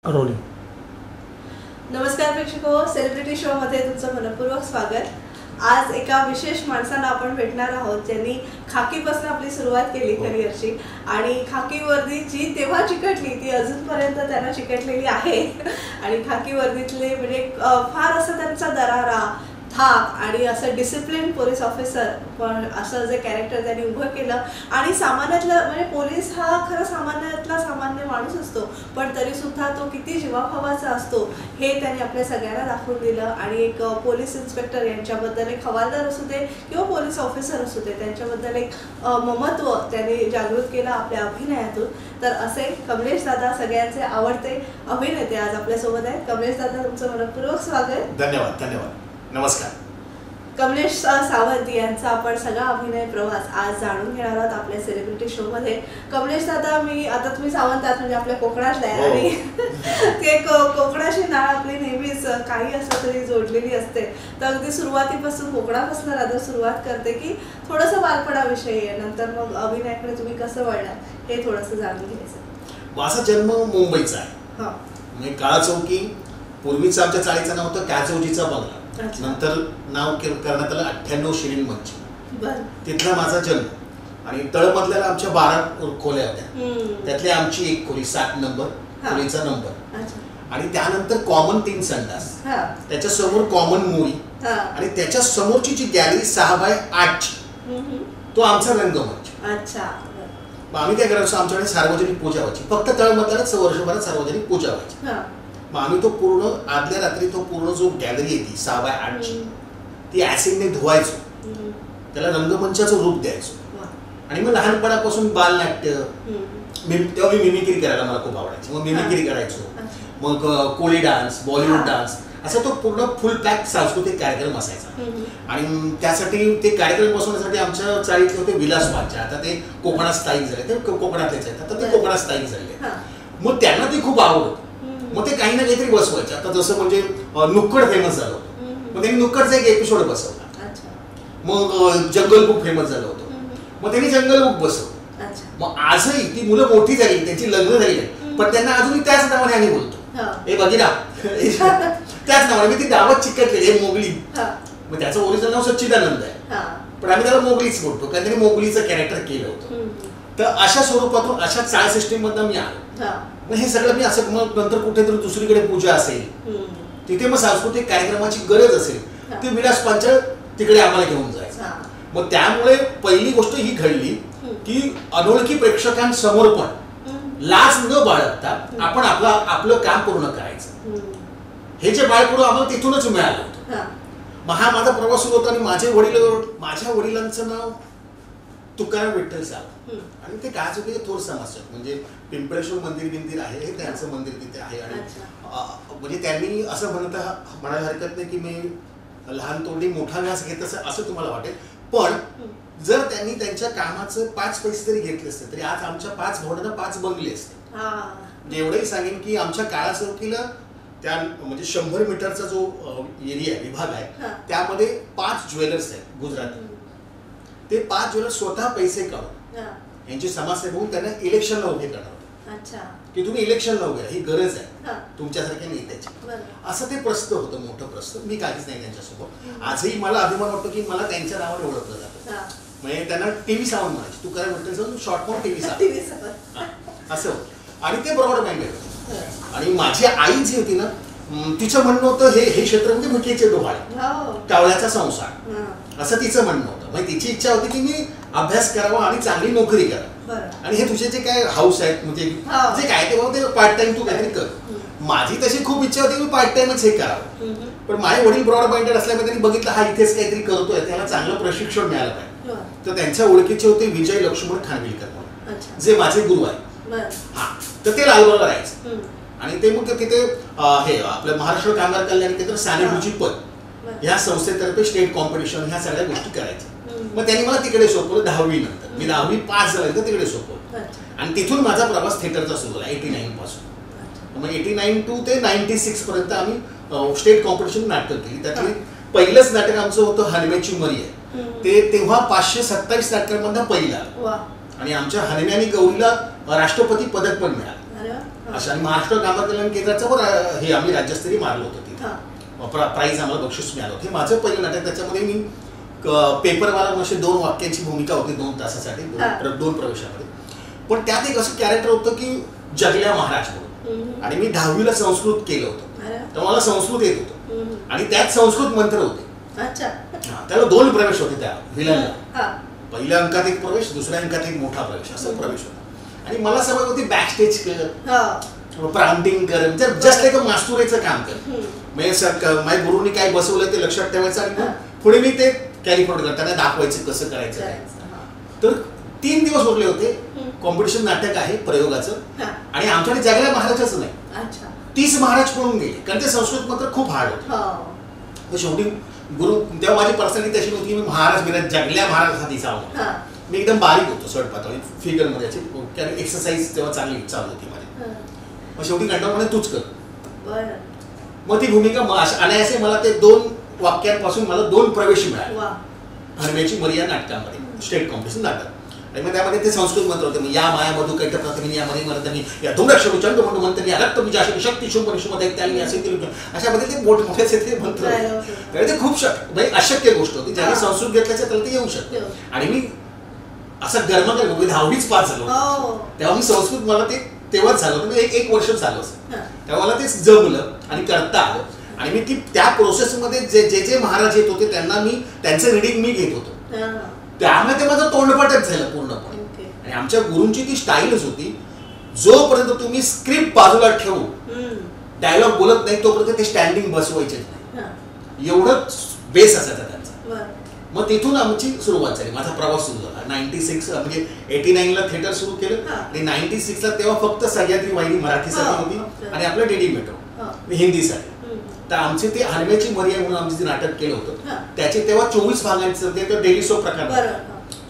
Rolling. नमस्कार प्रेक्षको, celebrity show मध्ये तुमचं मनपूर्वक स्वागत. आज एका विशेष माणसाला आपण भेटणार आहोत ज्यांनी खाकीपासून आपली सुरुवात केली करिअरची आणि खाकी वर्दी जी तेव्हा चिकटली ती अजूनपर्यंत त्यांना चिकटलेली आहे. आणि खाकी वर्दीतले म्हणजे फार असं त्यांचा दरारा, थाक आणि असं डिसिप्लिन पोलीस ऑफिसर पण असं जे कॅरेक्टर त्यांनी उभं केलं. आणि सामान्यातलं म्हणजे पोलीस हा खरं सामान्यातला सामान्य माणूस असतो, पण तरीसुद्धा तो किती जीवाभावाचा असतो हे त्यांनी आपल्या सगळ्यांना दाखवून दिलं. आणि एक पोलीस इन्स्पेक्टर यांच्याबद्दल, एक हवालदार असू दे किंवा पोलीस ऑफिसर असू दे, त्यांच्याबद्दल एक ममत्व त्यांनी जागृत केलं आपल्या अभिनयातून. तर असे कमलेश दादा, सगळ्यांचे आवडते अभिनेते, आज आपल्यासोबत आहेत. कमलेश दादा, तुमचं मनपूर्वक स्वागत. धन्यवाद. नमस्कार. कमलेश सावंत यांचा आपण सगळा अभिनय प्रवास आज जाणून घेणार आहोत आपल्या सेलिब्रिटी शो मध्ये. कमलेश दादा, आता तुम्ही सावंत आहात म्हणजे आपल्या कोकणातला आहे आणि ते कोकणाची नाळ आपली नेहमीच काही असं तरी जोडलेली असते. तर अगदी सुरुवातीपासून कोकणापासून राधा सुरुवात करते की थोडंसं बालपणाविषयी, नंतर मग अभिनयाकडे तुम्ही कसं वळलात हे थोडंसं जाणून घ्यायचं. माझा जन्म मुंबईचा आहे. म्हणजे काळा चौकी, पूर्वीचं आमच्या चाळीचं नाव होतं काळचौकीचा बंगला, नंतर नाव करण्यात आलं 98 शिरीन मंच. तिथला माझा जन्म. आणि तळमधल्याला आमच्या 12 खोल्या होत्या, त्यातली आमची एक खोली 7 नंबर खोलीचा नंबर. आणि त्यानंतर कॉमन 3 संडास, त्याच्या समोर कॉमन मोरी आणि त्याच्या समोरची जी गॅलरी 6x8 तो आमचा रंगमंच. आम्ही काय करायचो, आमच्याकडे सार्वजनिक पूजा व्हायची. फक्त तळमधल्यालाच वर्षभरात सार्वजनिक पूजा व्हायची. मग आम्ही तो पूर्ण आदल्या रात्री तो पूर्ण जो गॅलरी आहे ती 6x8 ती ऍसिडने धुवायचो, त्याला रंगमंचाचं रूप द्यायचो. आणि मग लहानपणापासून बालनाट्य, तेव्हा मी मिमिक्री करायला मला खूप आवडायची. मग मिमिक्री करायचो, मग कोळी डान्स, बॉलिवूड डान्स, असा तो पूर्ण फुल पॅक सांस्कृतिक कार्यक्रम असायचा. आणि त्यासाठी ते कार्यक्रम बसवण्यासाठी आमच्या चाळीतले होते विलास पांचा. आता ते कोकणात स्थायिक झाले, ते कोकणातलेच आहेत, आता ते कोकणात स्थायिक झाले. मग त्यांना ते खूप आवडत. मग ते काही ना काहीतरी बसवायचे. आता जसं म्हणजे नुक्कड फेमस झालं होतं, मग त्यांनी नुक्कडचा एक एपिसोड बसवला. मग जंगल बुक फेमस झालं होतं, मग त्यांनी जंगल बुक बसवलं. मग आजही ती मुलं मोठी झाली, त्यांची लग्न झाली, पण त्यांना अजूनही त्याच नावाने आम्ही बोलतो. हे बघिरा त्याच नावाने. मी ती नावच चिकटलेली आहे मोगली. मग त्याचं ओरिजिनल नाव सच्चिदानंद आहे, पण आम्ही त्याला मोगलीच बोलतो कारण त्यांनी मोगलीचं कॅरेक्टर केलं होतं. तर अशा स्वरूपातून, अशा चाळ सिस्टीम मधनं मी आलो. मग हे सगळं मी असं, मग नंतर कुठेतरी दुसरीकडे पूजा असेल, तिथे मग सांस्कृतिक कार्यक्रमाची गरज असेल, ते विलास पांचाळ तिकडे आम्हाला घेऊन जायचं. मग त्यामुळे पहिली गोष्ट ही घडली की अनोळखी प्रेक्षकांसमोर पण लाज न बाळगता आपण आपलं काम पूर्ण करायचं. हे जे बाळकडू आम्हाला तिथूनच मिळालं होतं. मग हा माझा प्रवास सुरू होता. आणि माझ्या वडिलांचं नाव तुकाराम विठ्ठल सावंत आणि ते काय चुकीचे थोर समाज, म्हणजे पिंपळेश्वर मंदिर आहे, हे त्यांचं मंदिर तिथे आहे. आणि म्हणजे त्यांनी असं म्हणायला हरकत नाही की मी लहान तोंडी मोठा व्यास घेत असं तुम्हाला वाटेल, पण जर त्यांनी त्यांच्या कामाचं 5 पैसे जरी घेतले असते तरी आज आमच्या 5 भावंडांना 5 बंगले असते. म्हणजे एवढंही सांगेन की आमच्या काळा चौकीला त्या म्हणजे 100 मीटरचा जो एरिया विभाग आहे त्यामध्ये 5 ज्वेलर्स आहेत गुजराती. ते 5 ज्वेलर्स स्वतः पैसे काढून यांची समस्या बघून त्यांना इलेक्शनला उभे करणार होते की तुम्ही इलेक्शनला उभे ही गरज आहे तुमच्यासारख्या नेत्याची. असं ते प्रस्त होतं, मोठं प्रस्त. मी काहीच नाही त्यांच्यासोबत. आजही मला अभिमान वाटतो की मला त्यांच्या नावाने ओळखलं जातं. म्हणजे त्यांना टीव्ही सावंत म्हणायचे, Tukaram Vitthal Sawant, short form TV Sawant असं होतं. आणि ते ब्रॉड माइंडेड होतं. आणि माझी आई जी होती ना, तिचं म्हणणं होतं हे क्षेत्र म्हणजे मुठीचे डोहाळे, कावळ्याचा संसार, असं तिचं म्हणणं होतं. म्हणजे तिची इच्छा होती की मी अभ्यास करावा आणि चांगली नोकरी करावी. आणि हे तुझे जे काय हाऊस आहेत म्हणजे जे काय ते पार्ट टाइम तू काहीतरी कर. माझी तशी खूप इच्छा होती मी पार्ट टाइमच हे करावं. पण माझे वडील ब्रॉड माइंडेड असल्यामुळे त्यांनी बघितलं हा इथेच काहीतरी करतोय, त्याला चांगलं प्रशिक्षण मिळालं पाहिजे. तर त्यांच्या ओळखीचे होते विजय लक्ष्मण खानविलकर म्हणून, जे माझे गुरु आहेत. हा, तर ते लालबागला राहायचं. आणि ते मग तिथे हे आपलं महाराष्ट्र कामगार कल्याण केंद्र सानेगुरुजी पद ह्या संस्थेतर्फे स्टेट कॉम्पिटिशन ह्या सगळ्या गोष्टी करायच्या. मग त्यांनी मला तिकडे सोपवलं 10वी नंतर. मी 10वी पास झाल्यानंतर तिकडे सोपवलं. आणि तिथून माझा प्रवास थिएटरचा सुरू झाला 89 पासून. मग 89 टू ते 96 पर्यंत आम्ही स्टेट कॉम्पिटिशन नाटक केली. त्यातली पहिलंच नाटक आमचं होतं हनुम्याची मरी आहे. ते तेव्हा 527 नाटकांमधनं पहिला. आणि आमच्या हनुम्यानी गौरीला राष्ट्रपती पदक पण मिळालं. अशा. आणि महाराष्ट्र कामगार कल्याण केंद्राचं हे आम्ही राज्यस्तरीय मारलं होतं तिथे, प्राईज आम्हाला बक्षीस मिळालं होतं. हे माझं पहिलं नाटक. त्याच्यामध्ये मी पेपरवाला असे 2 वाक्यांची भूमिका होती 2 तासासाठी 2 प्रवेशामध्ये. पण त्यात एक असं कॅरेक्टर होतं की जगल्या महाराज म्हणून. आणि मी 10वीला संस्कृत केलं होतं, तेव्हा मला संस्कृत येत होतं. आणि त्यात संस्कृत मंत्र होते. त्याला 2 प्रवेश होते त्या विलनला. पहिल्या अंकात एक प्रवेश, दुसऱ्या अंकात एक मोठा प्रवेश, असा प्रवेश होता. आणि मला सवय होती बॅकस्टेज कर, प्राउंटिंग कर, जस्ट लाईक मास्तुरेचं काम कर. माझ्या गुरुनी काय बसवलं ते लक्षात ठेवायचं आणि मग पुढे मी ते कॅलिफोर्ड करताना दाखवायचं कसं करायचं. तर 3 दिवस उरले होते. कॉम्पिटिशन नाटक आहे प्रयोगाचं. आणि आमच्याकडे जगल्या महाराजाचं नाही, 30 महाराज पळून गेले, कारण ते संस्कृत मात्र खूप हार्ड होते. शेवटी गुरु तेव्हा माझी पर्सनॅलिटी अशी होती, मी महाराज बिराज जगल्या महाराज हा दिसावा. मी एकदम बारीक होतो, शर्ट पातळी फिगर मध्ये, कारण एक्सरसाइज तेव्हा चांगली चालू होती माझी. मग शेवटी कंटाळून म्हणे तूच कर. मग ती भूमिका अनायासे मला ते 2 वाक्यांपासून मला 2 प्रवेश मिळाले हरम्याची मर्या नाटकामध्ये, स्टेट कॉम्पिटिशन नाटक. आणि मग त्यामध्ये ते संस्कृत मंत्र होते. मी या माया मधु कैट प्रथमी या मध्ये मरतनी या धुम्रक्षरु चंद्र म्हणून म्हणते या रक्त बीजाशी शक्ती शुभ शुभ दैत्याली असे ते अशामध्ये ते मोठे ते मंत्र होते. ते खूप म्हणजे अशक्य गोष्ट होती. ज्याने संस्कृत घेतल्याचं त्याला ते येऊ शकतं. आणि मी असं गरमागरम 10वीच पास झालो तेव्हा मी संस्कृत मला ते तेव्हाच झालं होतं. एक वर्ष झालं असं. तेव्हा मला ते जमलं आणि करता आलं. आणि मी ती त्या प्रोसेसमध्ये जे महाराज येत होते त्यांना मी त्यांचं रिडिंग मी घेत होतो. त्यामुळे ते माझं तोंडपाठच झालं पूर्णपणे. आणि आमच्या गुरूंची ती स्टाईलच होती, जोपर्यंत तुम्ही स्क्रिप्ट बाजूला ठेवू डायलॉग बोलत नाही तोपर्यंत ते स्टँडिंग बसवायचे नाही, एवढं बेस असायचा त्यांचा. मग तिथून आमची सुरुवात झाली, माझा प्रवास सुरू झाला. 96 म्हणजे 89ला थिएटर सुरू केलं आणि 96ला तेव्हा फक्त सह्याद्री वाहिनी मराठीसाठी होती आणि आपलं डीडी मेट्रो हिंदीसाठी. तर आमचे ते हरम्याची मर्या म्हणून आमचं जे नाटक केलं होतं त्याचे तेव्हा 24 भागांचं ते डेली शो प्रकार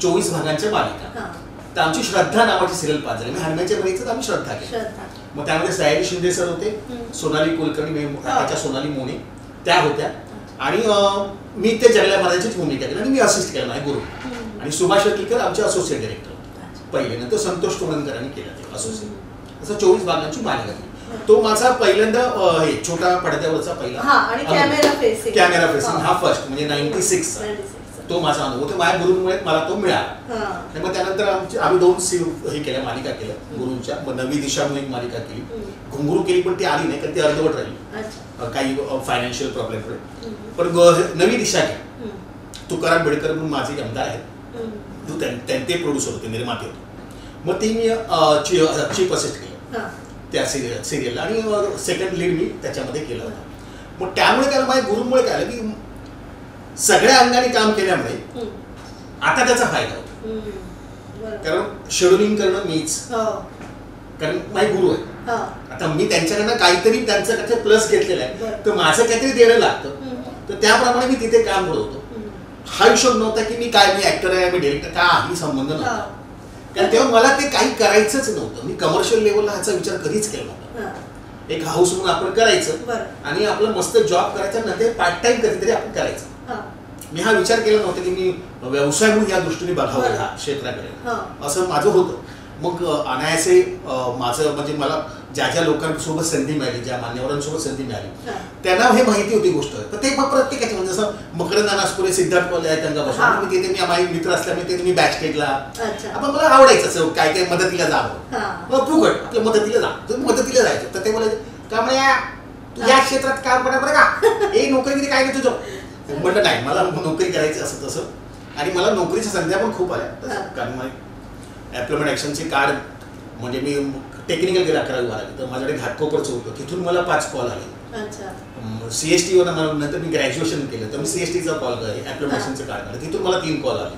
24 भागांच्या मालिका. तर आमची श्रद्धा नावाची सिरियल पास झाली. मी हरम्याच्या मर्याचं आम्ही श्रद्धा केली. मग त्यामध्ये सयाजी शिंदे सर होते, सोनाली कुलकर्णी त्याच्या सोनाली मोने त्या होत्या. आणि मी ते जगल्या महाराजांचीच भूमिका केली आणि मी असिस्ट केलं माझे गुरु. आणि सुभाष अटलीकर आमचे असोसिएट डिरेक्टर होते पहिले, नंतर संतोष टोणनकरांनी केलं ते असोसिएट. असं 24 भागांची मालिका. तो माझा पहिल्यांदा छोटा पडद्यावरचा पहिला कॅमेरा फेसिंग हा फर्स्ट म्हणजे 96 तो माझा अनुभव. तो माझ्या गुरूंमुळे मला तो मिळाला. आणि मग त्यानंतर आम्ही 2 हे केल्या मालिका केल्या गुरूंच्या. नवी दिशा म्हणून एक मालिका केली, घुंगरू केली पण ती आली नाही कारण ती अर्धवट राहिली काही फायनान्शियल प्रॉब्लेममुळे. पण नवी दिशा केली. तुकाराम बेडकर म्हणून माझे आमदार आहेत, ते प्रोड्युसर होते, निर्माते होते. मग ती मी चीफ असिस्ट केलं त्या सिरियलला आणि सेकंड लीड मी त्याच्यामध्ये केलं होतं. मग त्यामुळे त्याला माझ्या गुरूंमुळे काय आलं की सगळ्या अंगाने काम केल्यामुळे आता त्याचा फायदा होतो. कारण शेड्युलिंग करणं मीच, कारण माझे गुरु आहे. आता मी त्यांच्याकडनं काहीतरी त्यांच्याकडे प्लस घेतलेलं आहे तर माझं काहीतरी देणं लागतं. तर त्याप्रमाणे मी तिथे काम करत होतो. हा हिशोब नव्हता की मी ऍक्टर आहे, मी डिरेक्टर, काही संबंध नव्हता. कारण तेव्हा मला ते काही करायचंच नव्हतं. मी कमर्शियल लेवलला ह्याचा विचार कधीच केला नव्हता. एक हाऊस म्हणून आपण करायचं आणि आपलं मस्त जॉब करायचा, नंतर पार्ट टाइम कधीतरी आपण करायचं. मी हा विचार केला नव्हता की मी व्यवसाय म्हणून या दृष्टीने बघावं ह्या क्षेत्राकडे, असं माझं होतं. मग अनायासे माझं म्हणजे मला ज्या ज्या लोकांसोबत संधी मिळाली, ज्या मान्यवरांसोबत संधी मिळाली त्यांना हे माहिती होती गोष्ट. तर ते मग प्रत्येकाचे म्हणजे जसं मकरंद नासपुरे, सिद्धार्थ पवार आहेत त्यांच्यापासून मी तिथे मी माझे मित्र असल्यामुळे ते मी बॅक स्टेजला आपण मला आवडायचं काय काय मदतीला जावं. मग फुकट आपल्या मदतीला जा, तुम्ही मदतीला जायचं. तर ते बोलायचं त्यामुळे तू या क्षेत्रात काम करा बरं का, हे नोकरी काय नाही तुझं. म्हटलं नाही, मला नोकरी करायची असं तसं. आणि मला नोकरीच्या संध्या पण खूप आल्या, कारण मग ॲप्लॉयमेंट ॲक्शनचे कार्ड म्हणजे मी टेक्निकल गेला 11वी-12वी तर माझ्याकडे घाटकोपरचं होतं. तिथून मला 5 कॉल आले. CST वर नंतर मी ग्रॅज्युएशन केलं तर मी CSTचा कॉल केला, ॲप्लिकेशनचं कार्ड काढलं. तिथून मला 3 कॉल आले.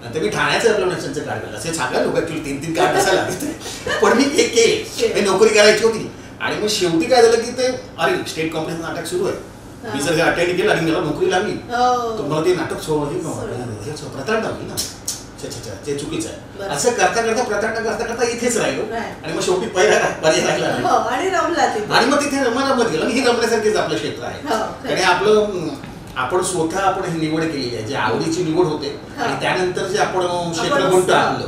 नंतर मी ठाण्याचं ॲप्लिकेशनचं कार्ड काढलं. असे सगळ्या लोक ॲक्च्युअली 3-3 कार्ड असायला लागले, पण मी हे केले, नोकरी करायची होती. आणि मग शेवटी काय झालं की ते अरे स्टेट कॉम्पिटिशन नाटक सुरू आहे, मी जर हे अटेंड केलं आणि मला नोकरी लागली तर मला ते नाटक प्रताप लागली ना, ते चुकीचं आहे. असं करता करता प्रताप इथेच राहिलो. आणि मग शेवटी पर्याय राहिला आणि मग तिथे रमत गेलं. ही रमण्यासारखीच आपलं क्षेत्र आहे. आणि आपलं आपण स्वतः आपण ही निवड केलेली आहे, जी आवडीची निवड होते आणि त्यानंतर जे आपण क्षेत्र कोणतं आणलं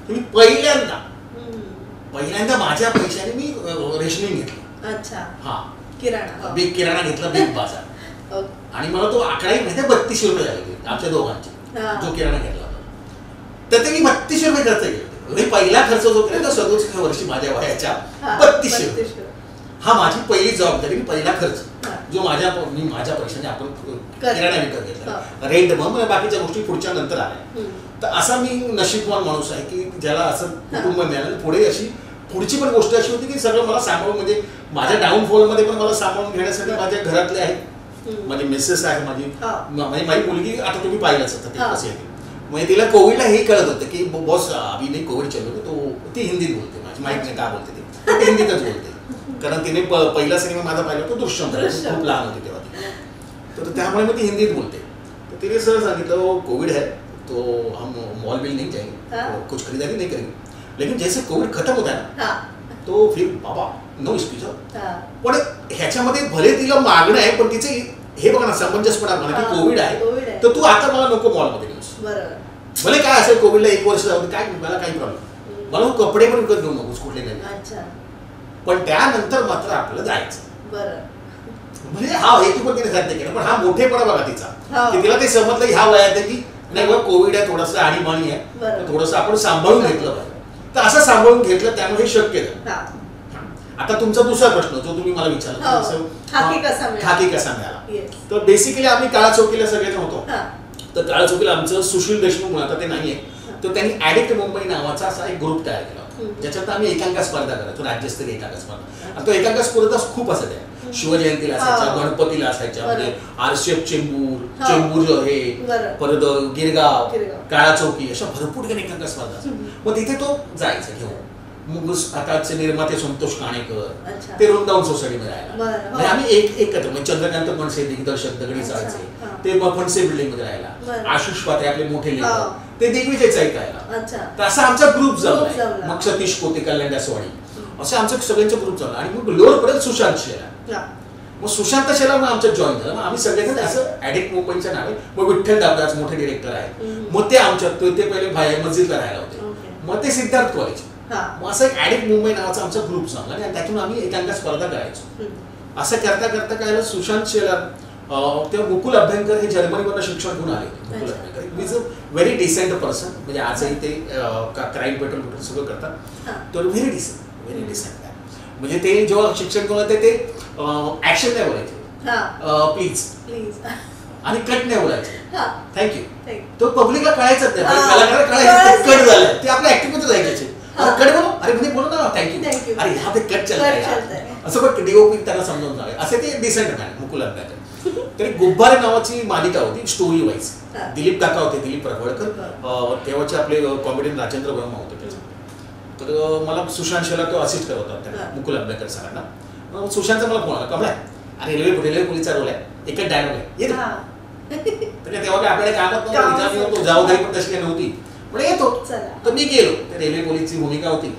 मी पहिल्यांदा माझ्या पैशाने मी रेशनिंग घेतलं. अच्छा. हा, किराणा, बिग किराणा घेतला, बिग बाजार. आणि मला तो आकडाही माहिती 3200 रुपये झाले आमच्या दोघांचे, जो किराणा घेतला होता. तर ते मी 3200 रुपये खर्च केले. पहिला खर्च जो केला तो 67 वर्षी माझ्या वयाच्या 3200 रुपये. हा माझी पहिली जबाबदारी, पहिला खर्च जो मी माझ्या पैशाने आपण किराणा विकत घेतला. रेंट मग बाकीच्या गोष्टी पुढच्या नंतर आल्या. तर असा मी नशीबवान माणूस आहे की ज्याला असं कुटुंब मिळालं. पुढे अशी पुढची पण गोष्ट अशी होती की सगळं मला सांभाळून, म्हणजे माझ्या डाऊनफॉल मध्ये पण मला सांभाळून घेण्यासाठी माझ्या घरातले आहेत, माझी मिसेस आहे, माझी मुलगी. आता तुम्ही पाहिलंच आता ते कसं येते. म्हणजे तिला कोविडला हे कळत होतं की बॉस अभी नाही कोविड चालू, तो ती हिंदीत बोलते. माझी माहिती नाही का बोलते ती हिंदीतच बोलते. कारण तिने पहिला सिनेमा माझा पाहिला तो दृश्यम, खूप लहान होती तेव्हा ती. तर त्यामुळे मग ती हिंदीत बोलते. तर तिने सर सांगितलं कोविड है तो हम मॉल बिल नहीं जाएंगे, कुछ खरीदारी नहीं करेंगे, लेकिन जैसे कोविड खत्म होता है ना तो फिर बाबा नो एक्सक्यूज. पण ह्याच्यामध्ये भले तिला मागणं आहे, पण तिचे हे बघा ना समंजसपणा म्हणा की कोविड आहे तर तू आता मला नको मॉलमध्ये घेऊस. भले काय असेल कोविडला 1 वर्ष जाऊ काय, मला काही प्रॉब्लेम, मला कपडे पण विकत घेऊ नकोस कुठले नाही, पण त्यानंतर मात्र आपल्याला जायचं. म्हणजे हा हेतू पण तिने साध्य केला. पण हा मोठेपणा बघा तिचा, की तिला ते समजलं ह्या वयात आहे की नाही बघा कोविड आहे, थोडंसं आणीबाणी आहे, थोडंसं आपण सांभाळून घेतलं पाहिजे. तर असं सांभाळून घेतलं त्यामुळे हे शक्य झालं. आता तुमचा दुसरा प्रश्न जो तुम्ही मला विचारला, खाकी कसा मिळाला. तर बेसिकली आम्ही काळा चौकीला सगळेजण होतो. तर काळा चौकीला आमचं सुशील देशमुख म्हणून आता ते नाहीये, तर त्यांनी ॲडिक्ट मुंबई नावाचा असा एक ग्रुप तयार केला. ज्याच्यात आम्ही एकांका स्पर्धा करायचो, राज्यस्तरीय एकांका स्पर्धा. आणि तो एकांका स्पर्धा खूप असायच्या, शिवजयंतीला असायच्या, गणपतीला असायच्या, म्हणजे आरसीएफ चेंबूर हे परत गिरगाव, काळा चौकी, अशा भरपूर काही एकांका स्पर्धा. मग तिथे तो जायचा घेऊन. मग आताचे निर्माते संतोष काणेकर ते वृंदावन सोसायटीमध्ये राहायला. म्हणजे आम्ही एकत्र, म्हणजे चंद्रकांत फणसे दिग्दर्शक दगडी चाळचे ते फणसे बिल्डिंग मध्ये राहायला, आशिष पात्रे आपले मोठे लेखक ते दिग्विजय ऐकायला. तर असा आमचा ग्रुप जमला. मग सतीश कोते, कल्याण दासवाडी, असे आमचं सगळ्यांचा ग्रुप जमला. आणि मग लोअर पर्यंत सुशांत शेलार. मग सुशांत शेलार मग आमच्यात जॉईन झालं. मग आम्ही सगळेजण असं ॲडिक्ट मुंबईच्या नावे. मग विठ्ठल दाबदास मोठे डिरेक्टर आहेत, मग ते आमच्यात, ते पहिले भाई मस्जिदला राहायला होते, मग ते सिद्धार्थ कॉलेज. मग असं एक ॲडिक्ट मुंबई नावाचा आमचा ग्रुप जमला आणि त्यातून आम्ही एकांका स्पर्धा करायचो. असं करता करता काय झालं, सुशांत शेलार तेव्हा मुकुल अभ्यंकर हे जर्मनीवरून शिक्षण घेऊन आले. Mukul Abhyankar is a very decent person. म्हणजे आजही ते क्राईम पेट्रोल सगळं करतात. तर व्हेरी डिसेंट म्हणजे ते जेव्हा शिक्षण घेऊन आले ते ऍक्शन नाही बोलायचे, प्लीज आणि कट नाही बोलायचे, थँक्यू. तो पब्लिकला कळायचंच नाही, कलाकाराला कळायचं कट झालं, ते आपल्या ऍक्टिव्हिटी जायचे. कट बोलो, अरे म्हणजे बोलो ना थँक्यू, अरे ह्या पे कट चालतंय असं. पण डीओपी त्यांना समजून जावे असे ते डिसेंट मॅन मुकुल अभ्यंकर. तरी गुब्बारे नावाची मालिका होती स्टोरी वाईज. दिलीप काका होते, दिलीप प्रभवळकर, तेव्हाचे आपले कॉमेडियन राजेंद्र वर्मा होते त्याच्यामध्ये. तर मला सुशांत शेलार तो असिस्ट करत होता मुकुल अभ्यंकर सरांना. सुशांतचा मला फोन आला, कमला अरे रेल्वे पोलीसचा रोल आहे, एकच डायलॉग आहे येतो. तर तेव्हा काय आपल्याला कामात नव्हतं, जबाबदारी पण तशी काही नव्हती, म्हणजे येतो. तर मी गेलो, रेल्वे पोलीसची भूमिका होती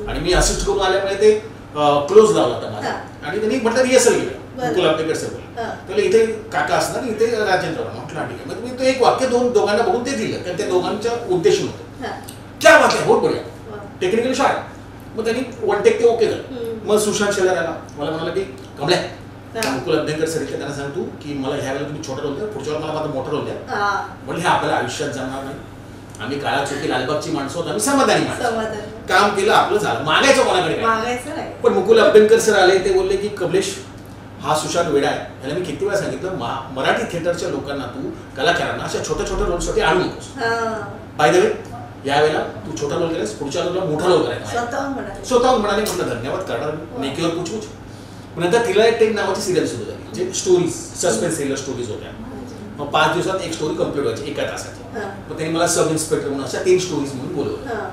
आणि मी असिस्ट करून आल्यामुळे ते क्लोज लावला होता माझा. आणि त्यांनी म्हटलं रिहर्सल केलं मुकुल अभ्यंकर सर बोलले, इथे काका असणार, इथे राजेंद्र वर्मा. म्हटलं ठीक आहे. मग मी तो एक वाक्य दोघांना बघून ते दिलं, कारण त्या दोघांच्या उद्देश होतं. क्या बात आहे, बहुत बढिया, टेक्निकली शाळा. मग त्यांनी वन टेक ते ओके झालं. मग सुशांत शेलार आला, मला म्हणाला की कमल्या मुकुल अभ्यंकर सर त्यांना सांगतो की मला ह्या वेळेला तुम्ही छोटा रोल द्या, पुढच्या वेळेला मला माझा मोठा रोल द्या. म्हणजे हे आपल्याला आयुष्यात जमणार नाही. आम्ही काळा चौकी लालबागची माणसं होतो, आम्ही समाधानी माणसं, काम केलं आपलं झालं, मागायचं कोणाकडे. पण मुकुल अभ्यंकर सर आले, ते बोलले की कमलेश हा सुशांत वेडा आहे. याला मी किती वेळा सांगितलं मराठी थिएटरच्या लोकांना तू कलाकारांना अशा छोट्या छोट्या रोलसाठी आणू नकोस. बाय द वे यावेळेला तू छोटा रोल केलास, पुढच्या रोलला मोठा रोल करायचा. स्वतःहून म्हणाले, म्हटलं धन्यवाद करणार नेकीवर पुछपुछ. नंतर तिला एक टेक नावाची सिरियल सुरू झाली, जे स्टोरीज सस्पेन्स थ्रिलर स्टोरीज होत्या. मग 5 दिवसात एक स्टोरी कम्प्लीट व्हायची, एका तासाची. मग त्यांनी मला सब इन्स्पेक्टर म्हणून अशा 3 स्टोरीज म्हणून बोलवलं.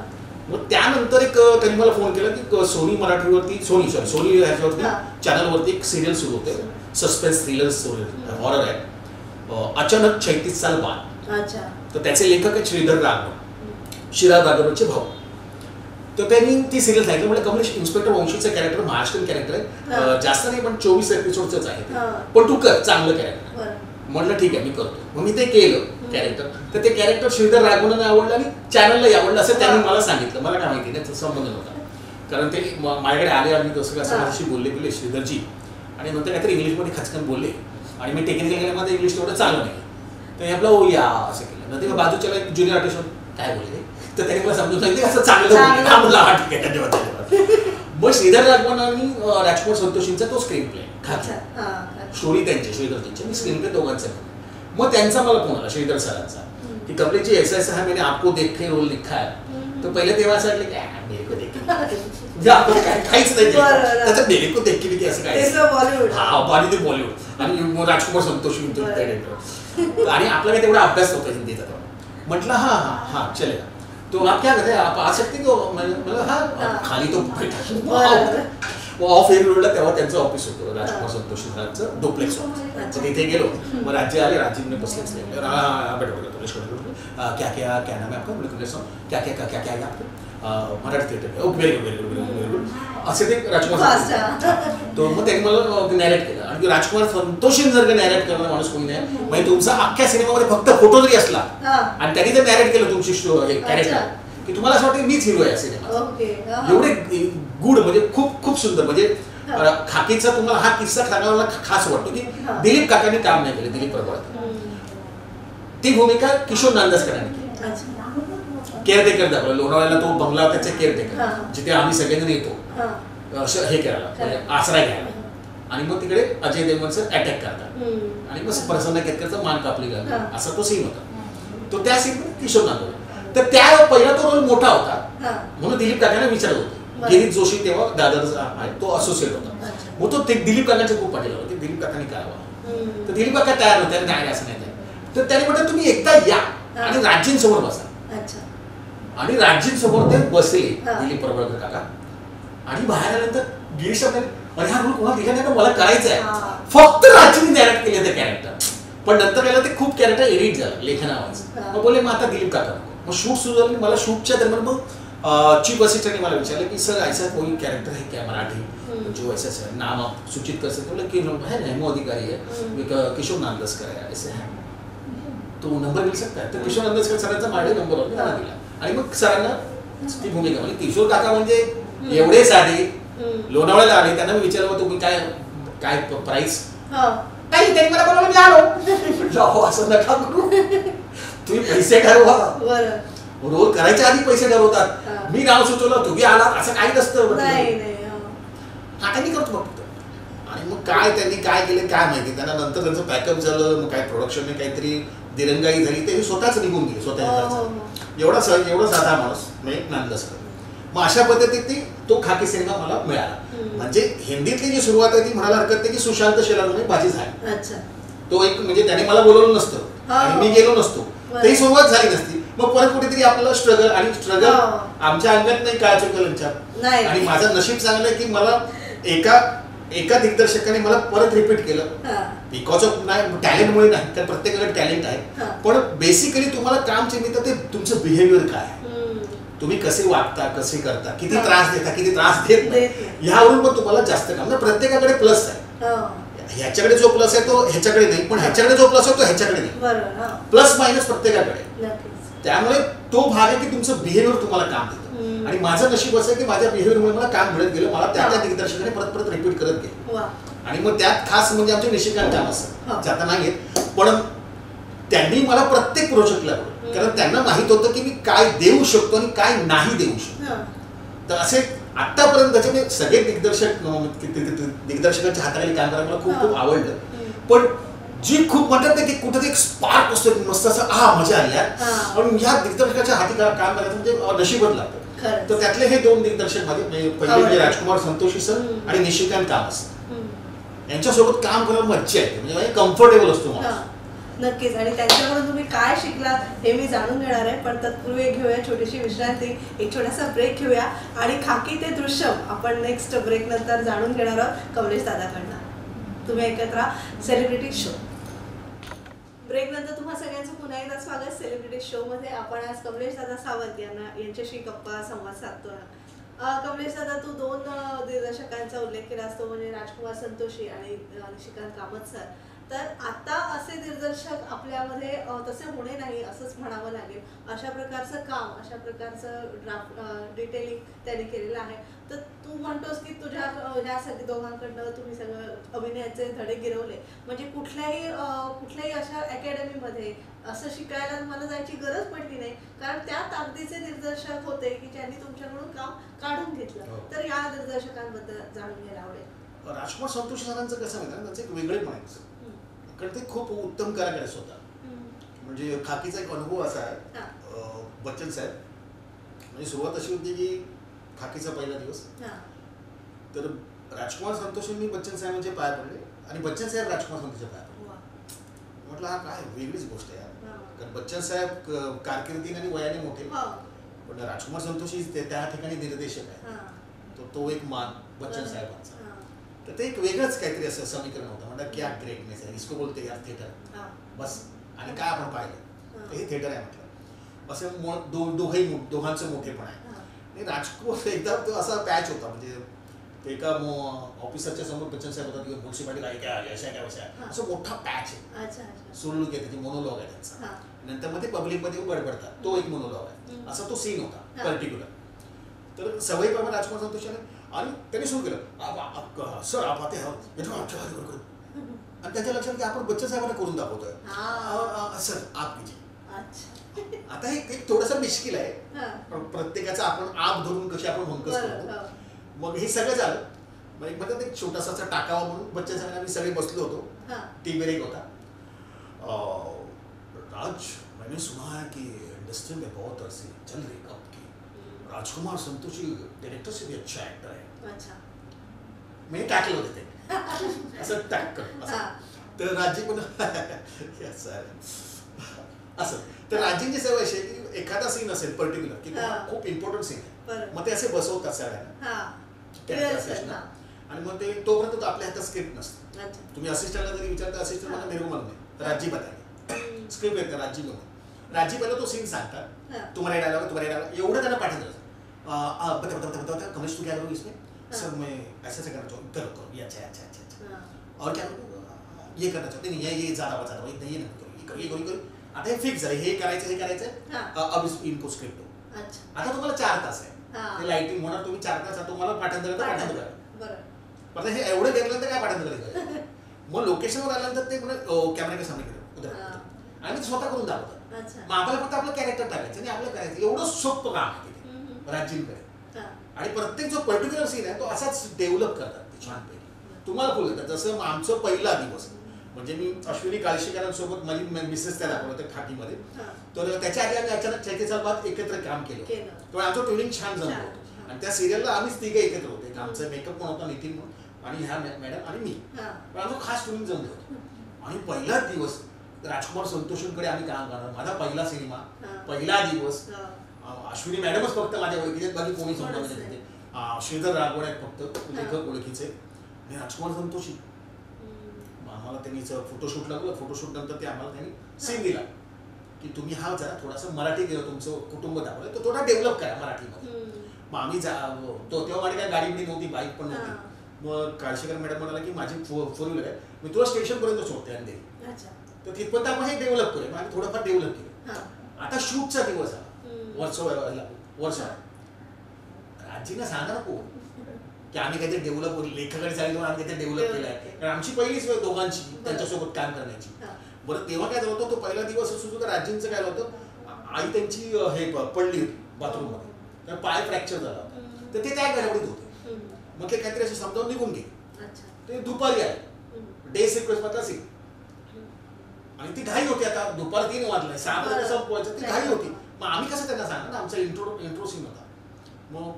मग त्यानंतर एक त्यांनी मला फोन केला की सोनी मराठीवरती सोनी ह्याच्यावरती चॅनलवरती एक सिरियल सुरू होते, सस्पेन्स थ्रिलर स्टोरी हॉरर आहे, अचानक 36 साल बाद. तर त्याचे लेखक आहेत श्रीधर राघव, शिराज राघवचे भाऊ. तर त्यांनी ती सिरियल सांगितलं, म्हणजे कमलेश इन्स्पेक्टर वंशीचं कॅरेक्टर महाराष्ट्रीयन कॅरेक्टर आहे, जास्त नाही पण 24 एपिसोडच आहे, पण तू कर चांगलं कॅरेक्टर. म्हटलं ठीक आहे मी करतो. मग मी ते केलं कॅरेक्टर. तर ते कॅरेक्टर श्रीधर राघवनांना आवडलं आणि चॅनललाही आवडलं असं त्यांनी मला सांगितलं. मला काय माहिती नाही, संबंध नव्हता. कारण ते माझ्याकडे आले आणि कसं कसं माझ्याशी बोलले श्रीधरजी, आणि नंतर काहीतरी इंग्लिशमध्ये खचकन बोलले आणि मी टेक्निकल मध्ये इंग्लिश तेवढं चालू नाही. तर आपलं ओ या असं केलं. नंतर मी बाजूच्याला एक ज्युनियर आर्टिस्ट काय बोलले, तर त्यांनी मला समजून सांगितलं असं चांगलं ठीक आहे धन्यवाद. मग श्रीधर राघवन आणि राजकुमार संतोषींचा तो स्क्रीन प्ले स्टोरी त्यांची श्रीधरजींची, मी स्क्रीन प्ले दोघांचा. मग त्यांचा मला फोन आला श्रीधर सरांचा की कमलेश जी ऐसा है मैंने आपको देख के रोल लिखा है. तर पहिले तेव्हा असं वाटलं की आपण काहीच नाही त्याचं मेरे को देख के असं काय आणि ते बॉलिवूड आणि राजकुमार संतोषी आणि आपला काही तेवढा अभ्यास होता हिंदीचा. म्हटलं हाँ हाँ हाँ चलेगा, तो आप क्या कहते हैं आप आ सकते हो. हाँ खाली तो बैठा ऑफ एअर रोडला तेव्हा त्यांचं ऑफिस होतं राजकुमार संतोषी सरांचं डुप्लेक्स ऑफिस. तिथे गेलो. मग राज्य आले, राज्य बसलेच क्या क्या क्या नाम है आपका, क्या क्या क्या क्या क्या है आपको Marathi theatre. Okay very good very good very good असे ते राजकुमार. तो मग त्यांनी मला नॅरेट केलं. आणि राजकुमार संतोषीने जर का नॅरेट करणारा माणूस कोणी नाही, म्हणजे तुमचा अख्ख्या सिनेमामध्ये फक्त फोटो जरी असला आणि त्यांनी जर नॅरेट केलं तुमची कॅरेक्टर की तुम्हाला असं वाटतं मीच हिरो आहे सिनेमात. एवढे गुड म्हणजे खूप खूप सुंदर. म्हणजे खाकीचा तुम्हाला हा किस्सा सांगायला खास वाटतो की दिलीप काकांनी काम नाही केलं. दिलीप प्रभात ती भूमिका किशोर नांदसकरांनी केली. केअरटेकर दाखवलं. लोणावळ्याला तो बंगला त्याचे केअरटेकर जिथे आम्ही सगळ्यांनी येतो हे करायला आसरा घ्यायला. आणि मग तिकडे अजय देवगण सर अटॅक करतात आणि मग प्रसन्न केतकरचा मान कापली जाते असा तो सीन होता. तो त्या सीन किशोर नांदवला. तर त्या पहिला तो रोल मोठा होता म्हणून दिलीप काकांना विचारत होते. गिरीश जोशी तेव्हा दादर तो असोसिएट होता. मग तो दिलीप काकांच्या खूप पाठीला होते दिलीप काकांनी करावा. तर दिलीप काका तयार होते नाही असं नाही. तर त्याने म्हटलं तुम्ही एकदा या आणि राज्यांसमोर बसा. आणि राज्यांसमोर ते बसले दिलीप प्रभाकर काका. आणि बाहेर आल्यानंतर गिरीश अरे हा रोल कोणाला दिला नाही, मला करायचं आहे. फक्त राज्यांनी नॅरेट केले ते कॅरेक्टर. पण नंतर त्याला ते खूप कॅरेक्टर एडिट झालं लेखनावाचं. मग बोलले मग आता दिलीप काका. मग शूट सुरू झालं. मला शूटच्या दरम्यान मग चीफ असिस्टंटने मला विचारलं की सर ऐसा कोई कैरेक्टर है क्या मराठी जो ऐसा नाम आप सूचित कर सकते हो. कि है हेमो अधिकारी है, किशोर नांदसकर है, ऐसे है तो नंबर मिल सकता है. तर किशोर नांदसकर सरांचा माझे नंबर होता त्याला दिला. आणि मग सरांना ती भूमिका म्हणजे किशोर काका म्हणजे एवढे साधे लोणावळ्याला आले. त्यांना मी विचारलं तुम्ही काय काय प्राइस काही. त्यांनी मला बोलवलं मी आलो. असं नका करू, तुम्ही पैसे ठरवा. रोल करायच्या आधी पैसे ठरवतात. मी नाव सुचवलं तुम्ही आलात असं काही नसतं. हा त्यांनी करतो फक्त. आणि मग काय त्यांनी काय केलं काय माहिती. त्यांना नंतर त्यांचं पॅकअप झालं. मग काय प्रोडक्शनने काहीतरी दिरंगाई झाली. ते स्वतःच निघून गेले स्वतः. एवढा साधा माणूस म्हणजे नांदसकर. मग अशा पद्धतीने तो खाकी सिनेमा मला मिळाला. म्हणजे हिंदीतली जी सुरुवात आहे ती म्हणायला हरकत नाही की सुशांत शेलारने बाजी झाली. तो एक म्हणजे त्याने मला बोलवलं नसतं आणि मी गेलो नसतो तरी सुरुवात झाली नसती. मग परत कुठेतरी आपलं स्ट्रगल आणि स्ट्रगल आमच्या अंगात नाही काय चुकलं. आणि माझं नशीब चांगलं आहे की मला एका दिग्दर्शकाने मला परत रिपीट केलं. बिकॉज ऑफ टॅलेंटमुळे नाही, तर प्रत्येकाकडे टॅलेंट आहे. पण बेसिकली तुम्हाला काम चिन्हित ते तुमचं बिहेवियर काय, तुम्ही कसे वागता, कसे करता, किती त्रास देता, किती त्रास देत नाही, ह्यावरून पण तुम्हाला जास्त काम. प्रत्येकाकडे प्लस आहे. ह्याच्याकडे जो प्लस आहे तो ह्याच्याकडे नाही, पण ह्याच्याकडे जो प्लस आहे तो ह्याच्याकडे नाही. प्लस मायनस प्रत्येकाकडे. त्यामुळे तो भाग आहे की तुमचं बिहेवियर तुम्हाला काम देतं. आणि माझं नशीब असं आहे की माझ्या बिहेवियरमुळे मला काम मिळत गेलं. मला त्या दिग्दर्शकाने परत परत रिपीट करत गेले. आणि मग त्यात खास म्हणजे आमचे निशिकांत काम असतं जाता नाही येत, पण त्यांनी मला प्रत्येक प्रोजेक्टला कारण त्यांना माहित होतं की मी काय देऊ शकतो आणि काय नाही देऊ शकतो. तर असे आतापर्यंत त्याच्यामध्ये सगळे दिग्दर्शकांच्या हाताखाली काम करायला मला खूप खूप आवडलं. पण जी खूप म्हणतात की कुठे एक स्पार्क असतो मस्त असं मजा आली आणि ह्या दिग्दर्शकाच्या हाती काम करायचं म्हणजे नशीबच लागतं. तर त्यातले हे दोन दिग्दर्शक माझे पहिले म्हणजे राजकुमार संतोषी सर आणि निशिकांत कामत यांच्यासोबत काम करायला मज्जा येते. म्हणजे कम्फर्टेबल असतो मला. नक्कीच. आणि त्यांच्याकडून तुम्ही काय शिकलात हे मी जाणून घेणार आहे. पण तत्पूर्वी घेऊया छोटीशी विश्रांती, एक छोटासा ब्रेक घेऊया आणि खाकी ते दृश्यम आपण नेक्स्ट ब्रेक नंतर जाणून घेणार आहोत कमलेश दादाकडनं. तुम्ही ऐकत राहा सेलिब्रिटी शो. ब्रेक नंतर तुम्हा सगळ्यांचं पुन्हा एकदा स्वागत सेलिब्रिटी शो मध्ये. आपण आज कमलेश दादा सावंत यांच्याशी गप्पा संवाद साधतो. कमलेश दादा, तू दोन दिग्दर्शकांचा उल्लेख केला असतो म्हणजे राजकुमार संतोषी आणि निशिकांत कामत सर. तर आता असे दिग्दर्शक आपल्यामध्ये तसे होणे नाही असंच म्हणावं लागेल. अशा प्रकारचं काम, अशा प्रकारचं ड्राफ्ट डिटेलिंग त्याने केलेलं आहे. तर तू म्हणतोस की तुझ्या ह्या सगळ्या दोघांकडनं तुम्ही सगळं अभिनयाचे धडे गिरवले, म्हणजे कुठल्याही अशा अकॅडमीमध्ये असं शिकायला मला जायची गरज पडली नाही, कारण त्या ताकदीचे दिग्दर्शक होते की ज्यांनी तुमच्याकडून काम काढून घेतलं. तर या दिग्दर्शकांबद्दल जाणून घ्यायला आवडेल. राजकुमार संतोषी सरांचं कसं माहिती त्यांचं एक वेगळे म्हणायचं, कारण ते खूप उत्तम कलाकार स्वतः. म्हणजे खाकीचा एक अनुभव असा आहे, बच्चन साहेब म्हणजे सुरुवात अशी होती की खाकीचा पहिला दिवस, तर राजकुमार संतोषींनी बच्चन साहेबांचे पाय पडले आणि बच्चन साहेब राजकुमार संतोषीचे पाय पडले. म्हटलं हा काय वेगळीच गोष्ट आहे, कारण बच्चन साहेब कारकिर्दीने आणि वयाने मोठे, पण राजकुमार संतोषी त्या ठिकाणी निर्देशक आहे, तो एक मान बच्चन साहेबांचा. तर ते एक वेगळंच काहीतरी असं समीकरण होतं. म्हणतात क्या ग्रेटनेस आहे, इसको बोलते यार थिएटर बस. आणि काय आपण पाहिलं तर हे थिएटर आहे म्हटलं, असं दोघांचं मोठेपण आहे. आणि राजकुमार एकदा तो असा पॅच होता, म्हणजे ते एका ऑफिसरच्या समोर बच्चन साहेब होता, म्युन्सिपालिटी काय काय अशा काय अशा, असं मोठा पॅच आहे, सुरलूक आहे त्याची, मोनोलॉग आहे त्यांचा. नंतर मग ते पब्लिकमध्ये बडबडतात, तो एक मोनोलॉग आहे, असा तो सीन होता पर्टिक्युलर. तर सवयीप्रमाणे राजकुमार संतोषाने आणि त्यांनी सुरू केलं, सर आप आते हैं, आणि त्यांच्या लक्षात की आपण बच्चन साहेबांना करून दाखवतोय, सर आप कीजिए. आता हे थोडंसं मिश्किल आहे, प्रत्येकाचा आपण आप धरून कशी आपण भंकस करतो. मग हे सगळं झालं, मग एक म्हणतात एक छोटासा टाकावा म्हणून बच्चन साहेबांना आम्ही सगळे बसलो होतो, टी ब्रेक होता. राज, मैंने सुना है कि इंडस्ट्री में बहुत अरसे चल रही कब की राजकुमार संतोषी डायरेक्टर से भी अच्छा एक्टर है. मी टाकलं होतं ते असं टाक तर राजी पण असं. तर राजींची सवय अशी आहे की एखादा सीन असेल पर्टिक्युलर की खूप इम्पॉर्टंट सीन आहे, मग ते असे बसवतात सगळ्यांना, आणि मग ते तोपर्यंत आपल्या हातात स्क्रिप्ट नसते. तुम्ही असिस्टंटला जरी विचारता, असिस्टंट मला मेरे को मालूम नाही, राजी बताएंगे, स्क्रिप्ट येतं राजी म्हणून. राजी पहिला तो सीन सांगतात, तुम्हारा डायलॉग एवढं त्यांना पाठवलं. बता कमलेश तू क्या करोगे इसमें? सर मैं ऐसे करना चाहूँ, करो ये अच्छा अच्छा अच्छा अच्छा, और क्या करूँ, ये करना चाहते नहीं, ये ज़्यादा बचा रहा हूँ, ये नहीं करो. आता हे फिक्स झालं, हे करायचं, अब इनको स्क्रिप्ट हो. आता तुम्हाला 4 तास आहे, लाइटिंग होणार, तुम्ही 4 तास तुम्हाला पाठांतर करा. पण हे एवढं घेतल्यानंतर काय पाठांतर करायचं, मग लोकेशनवर आल्यानंतर ते कॅमेरा सामने केलं आणि स्वतः करून दाखवतात. मग आपल्याला फक्त आपलं कॅरेक्टर टाकायचं आणि आपलं करायचं, एवढं सोपं काम आहे तिथे राजींकडे. आणि प्रत्येक जो पर्टिक्युलर सीन आहे तो असाच डेव्हलप करतात ते छानपैकी, तुम्हाला फुल येतात. जसं आमचं पहिला दिवस, म्हणजे मी अश्विनी काळशीकरांसोबत माझी मिसेस त्या दाखवलं होतं खाकीमध्ये, तर त्याच्या आधी आम्ही अचानक चैतीचा बात एकत्र काम केलं, तर आमचं ट्युनिंग छान जमलं होतं. आणि त्या सिरियलला आम्हीच तिघे एकत्र होते, आमचं मेकअप पण होता नितीन म्हणून आणि ह्या मॅडम आणि मी, पण आमचं खास ट्युनिंग जमलं होतं. आणि पहिला दिवस राजकुमार संतोषींकडे आम्ही काम करणार, माझा पहिला सिनेमा, पहिला दिवस. अश्विनी मॅडमच फक्त माझ्या ओळखीचे, बाकी कोणी समजा श्रीधर रागवड आहेत फक्त लेखक ओळखीचे, आणि राजकुमार संतोषी. आम्हाला त्यांनी फोटोशूट लागलं, फोटोशूट नंतर ते आम्हाला त्यांनी सीन दिला की तुम्ही हा जरा थोडासा मराठी तुमचं कुटुंब दाखवलं, तो थोडा डेव्हलप करा मराठीमध्ये. मग आम्ही तेव्हा माझी काय गाडी बिडी नव्हती, बाईक पण नव्हती. मग काळशीकर मॅडम म्हणाला की माझी 4 व्हीलर आहे, मी तुला स्टेशनपर्यंत सोडते आणि तर तिथपर्यंत आपण हे डेव्हलप करूया. मग आम्ही थोडंफार डेव्हलप केलं. आता शूटचा दिवस आला, वर्ष राजींना सांगा नको की आम्ही काहीतरी डेव्हलप, लेखकाकडे सांगितलं आम्ही काहीतरी डेव्हलप केलं आहे, कारण आमची पहिलीच वेळ दोघांची त्यांच्यासोबत काम करण्याची. बरं तेव्हा काय झालं होतं, तो पहिला दिवस असू सुद्धा राजींचं काय होतं, आई त्यांची हे पडली होती बाथरूममध्ये, तर पाय फ्रॅक्चर झाला होता, तर ते त्या गडबडीत होते. मग ते काहीतरी असं समजावून निघून गेले. ते दुपारी आले, डे सिक्वेन्स मधला सीन, आणि ती घाई होती. आता दुपार 3 वाजले, 6 पर्यंत संपवायचं, ती घाई होती. मग आम्ही कसं त्यांना सांगणार, आमचा इंट्रो सीन होता. मग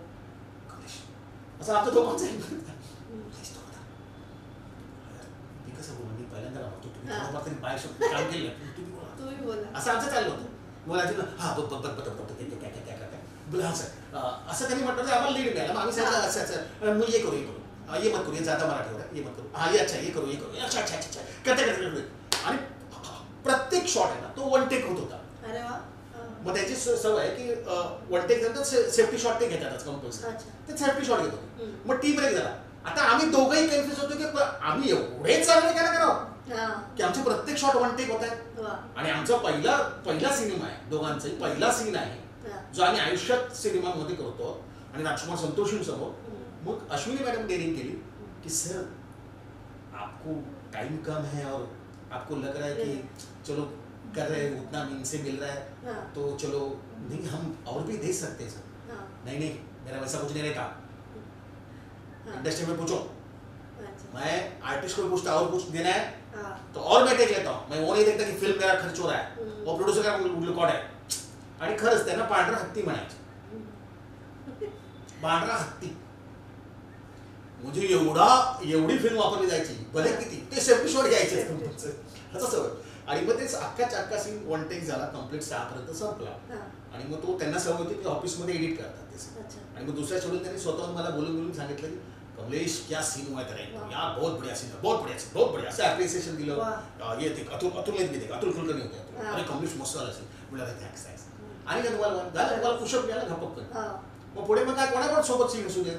असं आमचं दोघांचं मी कसं बोलू, मी पहिल्यांदा राहतो, तुम्ही बाहेर काम केलं, तुम्ही बोला, असं आमचं चाललं होतं. मग राजीला हा बोला सर, असं त्यांनी म्हटलं, आम्हाला लीड मिळाला. मग आम्ही सांगितलं असं असं, मग ये करू ये मत करू, ये ज्यादा मराठीवर आहे, ये मत करू, हा ये अच्छा ये करू अच्छा अच्छा अच्छा करते. आणि प्रत्येक शॉट आहे ना तो 1 टेक होत होता. मग त्याची सवय आहे की 1 टेक नंतर सेफ्टी शॉट ते घेतातच कंपल्सरी, ते सेफ्टी शॉट घेतो. मग टी ब्रेक झाला. आता आम्ही दोघंही कन्फ्युज होतो की आम्ही एवढे चांगले काय करावं, की आमचे प्रत्येक शॉट वन टेक होत आहेत आणि आमचा पहिला सिनेमा आहे, दोघांचा पहिला सीन आहे जो आम्ही आयुष्यात सिनेमामध्ये करतो आणि राजकुमार संतोषींसमोर. मग अश्विनी मॅडम डेअरिंग केली की सर आपको टाइम कम है और आपको लग रहा है कि चलो कर रहे हैं उतना इनसे मिल रहा है तो चलो नहीं हम और भी दे सकते हैं सर. नहीं नहीं मेरा वैसा कुछ नहीं रहता, इंडस्ट्री में पूछो, मैं आर्टिस्ट को पूछता और कुछ देना है तो और मैं टेक लेता हूँ. मैं वो नहीं देखता की फिल्म मेरा खर्च हो रहा है और प्रोड्युसर का रिकॉर्ड आहे. आणि खरंच त्यांना पांढरा हत्ती म्हणायचं, पांढरा हत्ती. म्हणजे एवढी फिल्म वापरली जायची भले किती ते सेफ्टी शॉट घ्यायचे असं सवय. आणि मग तेच अख्खा सीन वन टेक झाला, कम्प्लीट 6 संपला. आणि मग तो त्यांना सवय होती की ऑफिसमध्ये एडिट करतात ते. आणि मग दुसऱ्या शेड्यूल त्यांनी स्वतःहून मला बोलून सांगितलं की कमलेश क्या सीन हुआ तेरा यार, बहुत बढ़िया सीन है, बहुत बढ़िया सीन, बहुत बढ़िया. असं अप्रिसिएशन दिलं. ये देख अतुल भी देख, अतुल कुलकर्णी होते, अरे कमलेश मस्त झाला सीन. म्हटलं थँक्स थँक्स. आणि काय तुम्हाला पुशअप मिळाला घपक कर. मग पुढे मग काय कोणाकोण सोबत सीन असू दे,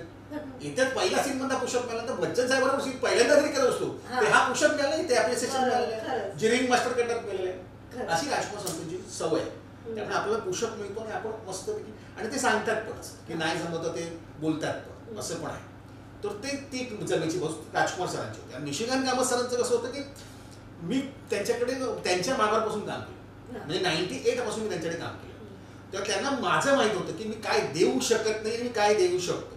इथेच पहिला सीन मध्ये पुशअप मिळाला तर बच्चन साहेबांवर सीन पहिल्यांदा तरी करत असतो ते हा पुशअप मिळाला, ते अप्रिसिएशन मिळालं, जिरिंग मास्टर कडनं मिळाले. अशी राजकुमार संतोषची सवय. त्यामुळे आपल्याला पुशअप मिळतो आणि आपण मस्तपैकी आणि ते सांगतात पण असं की नाही जमत ते बोलतात पण असं पण आहे. तर ती जमेची बस राजकुमार सरांची होती. आणि निशिकांत कामत सरांचं कसं होतं की मी त्यांच्याकडे त्यांच्या मागापासून काम केलं, म्हणजे 98 पासून मी त्यांच्याकडे काम केलं. तेव्हा त्यांना माझं माहित होतं की मी काय देऊ शकत नाही, मी काय देऊ शकतो.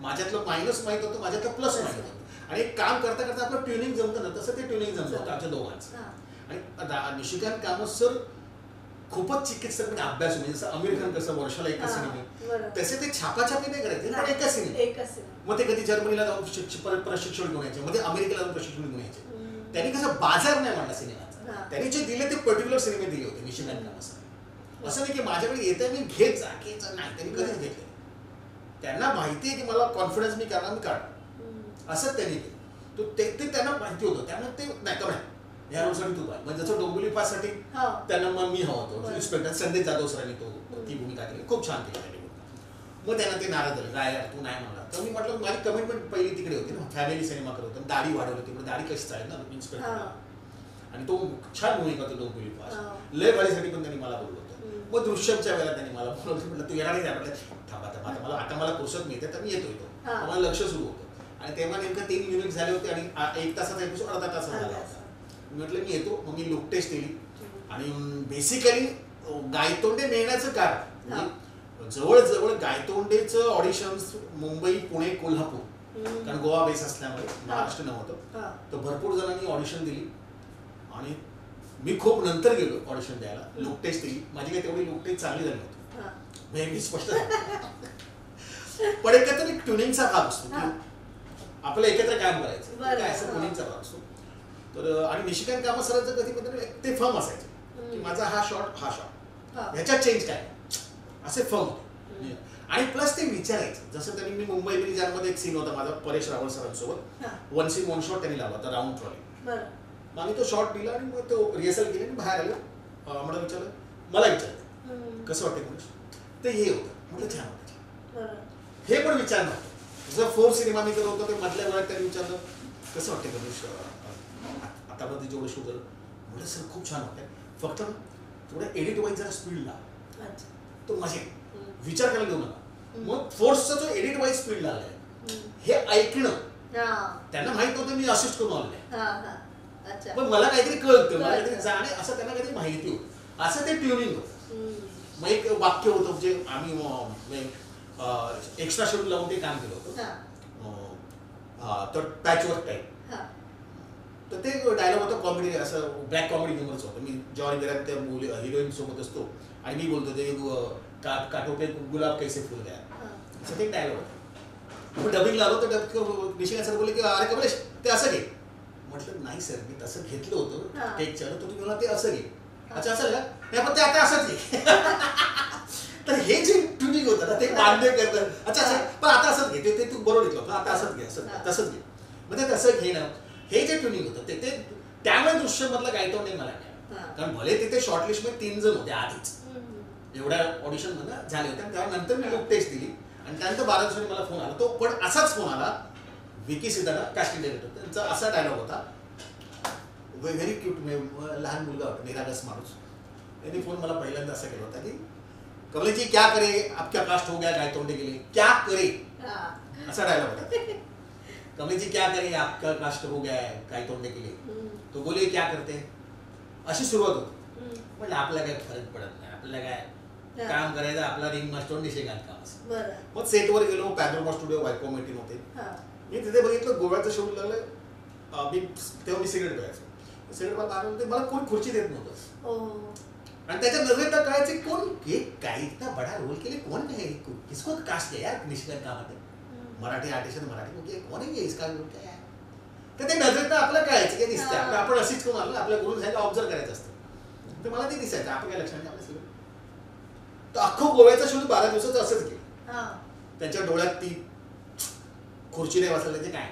माझ्यातलं मायनस माहित होतं, माझ्यातलं प्लस माहित होतं. आणि एक काम करता करता आपलं ट्युनिंग जमतं ना, तसं ते ट्युनिंग जमतं होतं आमच्या दोघांचं. आणि निशिकांत कामत सर खूपच चिकित्सक म्हणजे अभ्यास, म्हणजे जसं आमिर खान कसं वर्षाला एका सिनेमे, तसे ते छापाछापी नाही करायचे पण एका सिनेमा. मग ते कधी जर्मनीला जाऊन प्रशिक्षण घेऊन यायचे, मध्ये अमेरिकेला जाऊन प्रशिक्षण घेऊन यायचे. त्यांनी कसं बाजार नाही मांडला सिनेमाचा, त्यांनी जे दिले ते पर्टिक्युलर सिनेमे दिले होते निशिकांत कामत. असं नाही की माझ्याकडे येतं मी घेत जा नाही, त्यांनी कधीच घेतले. त्यांना माहिती आहे की मला कॉन्फिडन्स मी करणार, मी काढणार, असंच त्यांनी केलं. ते त्यांना माहिती होतं. त्यामुळे ते नाही का या रोजसाठी तू पाहिजे. म्हणजे जसं डोंबिवली पाससाठी त्यांना मग मी हवा होतो इन्स्पेक्टर संदेश जाधव सरांनी ती भूमिका केली, खूप छान केली त्यांनी. मग त्यांना ते नाराज झालं, काय यार तू नाही म्हणला. तर मी म्हटलं माझी कमिटमेंट पहिली तिकडे होती ना, फॅमिली सिनेमा करत होतो, दाढी वाढवली होती, दाढी कशी चालेल ना इन्स्पेक्टर. आणि तो छान भूमिका होती डोंबिवली पास, लय भारीसाठी पण त्यांनी मला बोललो होतं. मग दृश्यमच्या वेळेला त्यांनी मला बोलवलं, म्हटलं तू येणार नाही. म्हटलं थांबा आता मला फुरसत मिळते तर मी येतो. मला लक्ष सुरू होतं. आणि तेव्हा नेमकं 3 युनिट झाले होते आणि 1 तासाचा एपिसोड अर्धा तास झाला होता. म्हटलं मी येतो. मग मी लुक टेस्ट केली आणि बेसिकली गायतोंडे मिळण्याचं कारण जवळजवळ गायतोंडेचं ऑडिशन्स मुंबई, पुणे, कोल्हापूर, कारण गोवा बेस असल्यामुळे महाराष्ट्र नव्हतं, तर भरपूर जणांनी ऑडिशन दिली. आणि मी खूप नंतर गेलो ऑडिशन द्यायला, लुक टेस्ट दिली. माझी काही तेवढी लुक टेस्ट चांगली झाली नव्हती, मी स्पष्ट. पण एकत्र एक ट्युनिंगचा भाग असतो की आपलं एकत्र काम करायचं, काय असं ट्युनिंगचा भाग असतो. तर आणि निशिकांत कामत सरांचं कधी पद्धतीने ते फर्म असायचे की माझा हा शॉट ह्याच्यात चेंज काय असे फर्म होते. आणि प्लस ते विचारायचं, जसं त्यांनी मी मुंबई ब्रिजामध्ये एक सीन होता माझा परेश रावल सरांसोबत, 1 सीन 1 शॉट त्यांनी लावला होता, राऊंड ट्रॉली. मग आम्ही तो शॉट दिला आणि मग तो रिहर्सल केली आणि बाहेर आलो. मला विचारलं कसं वाटतं मनुष, ते हे होतं. म्हटलं छान वाटतं. हे पण विचार नव्हतं. जसं 4 सिनेमा मी करत होतो ते मधल्या वेळात त्यांनी विचारलं कसं वाटतं मनुष आतापर्यंत जेवढं शूट झालं. म्हटलं सर खूप छान वाटतंय, फक्त थोडं एडिट वाईज जरा स्पीड लागला तो मजा विचार करायला देऊ नका. मग फोर्सचा जो एडिट वाईज स्पीड लागलाय हे ऐकणं त्यांना माहित होतं, मी असिस्ट करून आलोय. पण मला काहीतरी कळतं, मला काहीतरी जाणे असं त्यांना काहीतरी माहिती होतं, असं ते ट्युनिंग होतं. मग एक वाक्य होतं जे आम्ही एक्स्ट्रा शेड्यूल लावून ते काम केलं होतं, तर पॅचवर्क टाईप. तर ते डायलॉग होतं कॉमेडी, असं ब्लॅक कॉमेडी ह्युमरच होतं. मी जॉनी बेरात त्या हिरोईन सोबत असतो आणि मी बोलतो ते काठो पे गुलाब कैसे फुल गया, असं ते डायलॉग होतं. मग डबिंग आलो तर निशिकांत सर बोलले की अरे कमलेश ते असं घे. म्हटलं नाही सर मी तसं घेतलं होतं टेकच्या, तर तुम्ही मला ते असं घे. अच्छा असं का नाही, पण ते आता असंच घे. तर हे जे ट्युनिंग होतं ना ते मान्य करतं, अच्छा असं पण आता असंच घे, ते तू बरोबर घेतलं आता असंच घे, असं तसंच घे. म्हणजे तसं घेणं हे जे ट्युनिंग होतं ते त्यामुळे दृश्यमधलं गायतोंडे मला नाही. कारण भले तिथे शॉर्टलिस्टमध्ये 3 जण होते आधीच, एवढ्या ऑडिशन मध्ये झाले होते. त्यानंतर मी लुक टेस्ट दिली आणि त्यानंतर 12 दिवसांनी मला फोन आला. तो पण असाच फोन आला, विकी सिद्धार्थ कास्टिंग डायरेक्टर, त्यांचा असा डायलॉग होता, व्हेरी क्यूट, लहान मुलगा होता, निरागस माणूस. त्यांनी फोन मला पहिल्यांदा असा केला होता की कमलेश जी क्या करे, आपका कास्ट हो गया गाय तोड़ने के लिए, क्या करे, असा डायलॉग होता. कमलेश जी क्या करे, आपका कास्ट हो गया है गाय तोड़ने के लिए, तो बोलिए क्या करते, अशी सुरुवात होती. म्हणजे आपल्याला काही फरक पडत नाही, आपल्याला काय काम करायचं, आपला रिंग मास्टर निशिकांत काम असं. मग सेटवर गेलो, पॅनोरमा स्टुडिओ वायको मीटिंग होते. मी तिथे बघितलं गोव्याचं शेड्यूल लागलं. तेव्हा मी सिगरेट प्यायचो. सिगरेट मला कोण खुर्ची देत नव्हतं. आणि त्याच्या नजरेत कळायचे कोण हे काही इतना बडा रोल के लिए कौन है, किसको कास्ट किया यार निशिकांत कामत, मराठी आर्टिस्ट मराठी म्हणजे कोण आहे इसका रोल काय आहे. तर ते नजरेत आपल्याला कळायचं की दिसते, आपण अशीच करून आलो, आपल्या गुरुजी सांगितलं ऑब्झर्व करायचं असतं. तर मला ते दिसायचं, आपण काय लक्षात नाही आपल्या सिगरेट. तर अख्खं गोव्याचा शूट 12 दिवसाचं असंच केलं. त्यांच्या डोळ्यात ती खुर्ची नाही बसलं ते काय.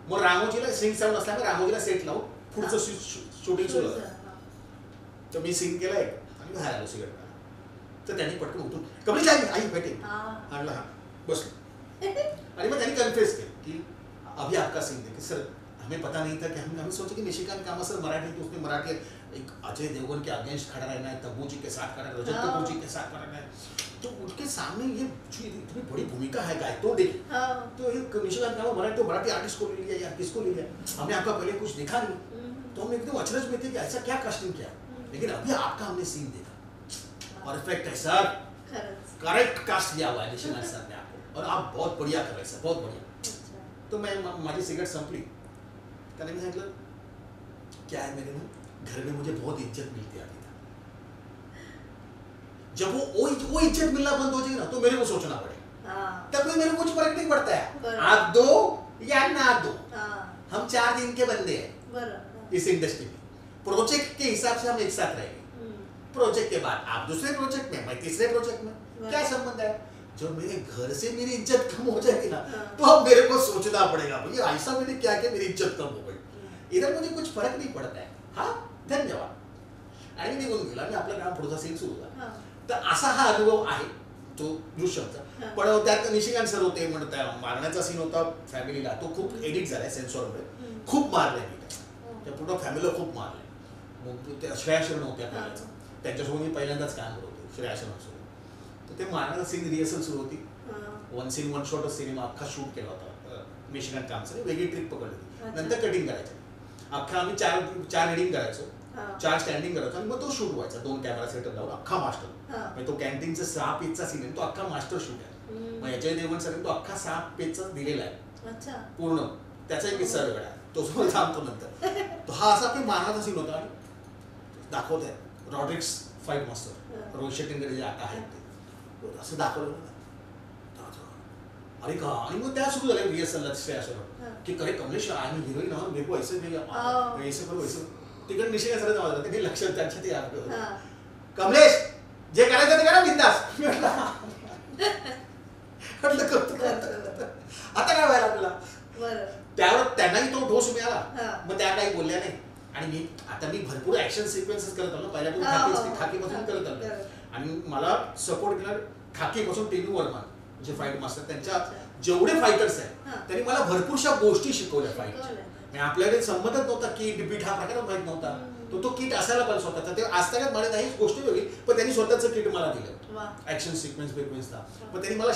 मग रामोजीला सिंग साऊंड असल्यामुळे रामोजीला सेट लावून पुढचं शूटिंग सुरू झालं. तर मी सीन केला एक आणि बाहेर आलो सिगरेट. तर त्यांनी पटकन उठून कमलेश आई भेटेल आणला, हा बसलो. आणि मग त्यांनी कन्फ्युज केलं की अभी आपका सीन देखिए सर, हमें पता नहीं था कि हमें सोचा कि निशिकांत कामत सर मराठी, तो उसने मराठी एक अजय देवगन के अगेंस्ट खड़ा रहना है, तब्बू जी के साथ खड़ा, रजत कपूर जी के साथ खड़ा रहना है, तो उनके सामने ये इतनी बड़ी भूमिका है गाय तो देखिए. तो एक निशिकांत कामत मराठी, तो मराठी आर्टिस्ट को ले लिया यार, किसको ले लिया, हमने आपका पहले कुछ देखा नहीं. तो हम एकदम अचरज में थे कि ऐसा क्या कास्टिंग किया, लेकिन अभी आपका हमने सीन देखा, परफेक्ट है सर, करेक्ट कास्ट किया हुआ है निशिकांत सर ने आपको, और आप बहुत बढ़िया कर रहे हैं सर, बहुत बढ़िया. तो मैं माझी सिगरेट संपली. त्याने मी सांगितलं क्या है मेरे में घर में मुझे बहुत इज्जत मिलती आती था, जब वो इज्जत मिलना बंद हो जाएगी ना तो मेरे को सोचना पड़ेगा. तब में मेरे को कुछ फर्क नहीं पड़ता है, आप दो या ना दो, हम 4 दिन के बंदे हैं इस इंडस्ट्री में. प्रोजेक्ट के हिसाब से हम एक साथ रहेंगे, प्रोजेक्ट के बाद आप दूसरे प्रोजेक्ट में, मैं तीसरे प्रोजेक्ट में, क्या संबंध है. जब मेरे घर से मेरी इज्जत कम हो जाएगी ना तो अब मेरे को सोचना पड़ेगा भैया ऐसा मैंने क्या किया मेरी इज्जत कम हो गई. इधर मुझे कुछ फरक नहीं पड़ता है. हा धन्यवाद. आणि निघून गेला आणि आपलं काम पुढचा सीन सुरू झाला. तर असा हा अनुभव आहे तो दृश्याचा. पण त्यात निशिकांत सर होते, म्हणतात मारण्याचा सीन होता फॅमिलीला, तो खूप एडिट झालाय सेन्सॉरमुळे, खूप मारलाय मी त्या पूर्ण फॅमिलीला खूप मारलंय. मग त्या श्रेया शरण होत्या पहिल्याचं, त्यांच्यासोबत मी पहिल्यांदाच काम करत होतो श्रेया शरणसोबत. तर ते मारण्याचा सीन रिहर्सल सुरू होती. 1 सीन 1 शॉट सिनेमा अख्खा शूट केला होता निशिकांत कामतने, वेगळी ट्रिक पकडली होती. नंतर कटिंग करायची अख्खा, आम्ही 4 एडिटिंग करायचो, 4 स्टँडिंग करायचो आणि मग तो शूट व्हायचा 2 कॅमेरा सेटअप लावून अख्खा मास्टर. म्हणजे तो कॅन्टीनचा 6 पेजचा सीन आहे, तो अख्खा मास्टर शूट आहे. मग अजय देवगन सर तो अख्खा 6 पेजचा दिलेला आहे पूर्ण, त्याचा एक किस्सा वेगळा आहे, तो सुद्धा सांगतो नंतर. तो हा असा की मारण्याचा सीन होता आणि दाखवत आहे रॉड्रिक्स फाईट मास्टर रोहित शेट्टींकडे जे आता आहेत ते असं दाखवलं ना. अरे का, आणि मग त्या सुरू झाल्या रिहर्सलला असं की करे कमलेश आणि हिरोईन हा मेरे को ऐसे ऐसे करो वैसे. तिकडे निशिकांत सर नाव ते लक्षात त्यांच्या ते कमलेश जे करायचं ते करा बिंदास. म्हटलं करतो आता काय व्हायला आपल्याला. त्यावर त्यांनाही तो ठोस मिळाला, मग त्या काही बोलल्या नाही. आणि मी भरपूर ऍक्शन सिक्वेन्सेस करत आलो पहिल्यापासून, खाकीपासून करत आलो. आणि मला सपोर्ट केला खाकीपासून टीनू वर्मा जे फाईट मास्टर, त्यांच्या जेवढे फायटर्स आहेत त्यांनी मला भरपूरशा गोष्टी शिकवल्या फाईटच्या. आपल्याकडे संबंधच नव्हता, किट बीट हा प्रकार माहित नव्हता. तो किट असायला पाहिजे स्वतःचा, ते असतानाच मला नाही गोष्टी वेगळी, पण त्यांनी स्वतःचं किट मला दिलं ऍक्शन सिक्वेन्स बिक्वेन्सला. पण त्यांनी मला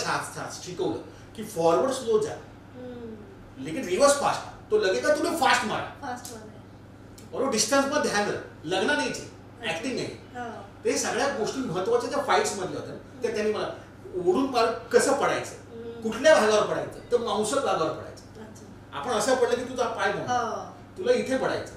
शिकवलं की फॉरवर्ड स्लो जा लेकिन रिवर्स फास्ट, तो लगेगा तुला फास्ट मारा और डिस्टन्स पर ध्यान रख, लगना नाही ऍक्टिंग नाही. ते सगळ्या गोष्टी महत्वाच्या ज्या फाईट्स मधल्या होत्या त्या त्यांनी मला ओढून पार कसं पडायचं, कुठल्या भागावर पडायचं, तर मांसल भागावर पडायचं. आपण असं पडलं की तुझा पाय तुला इथे पडायचं,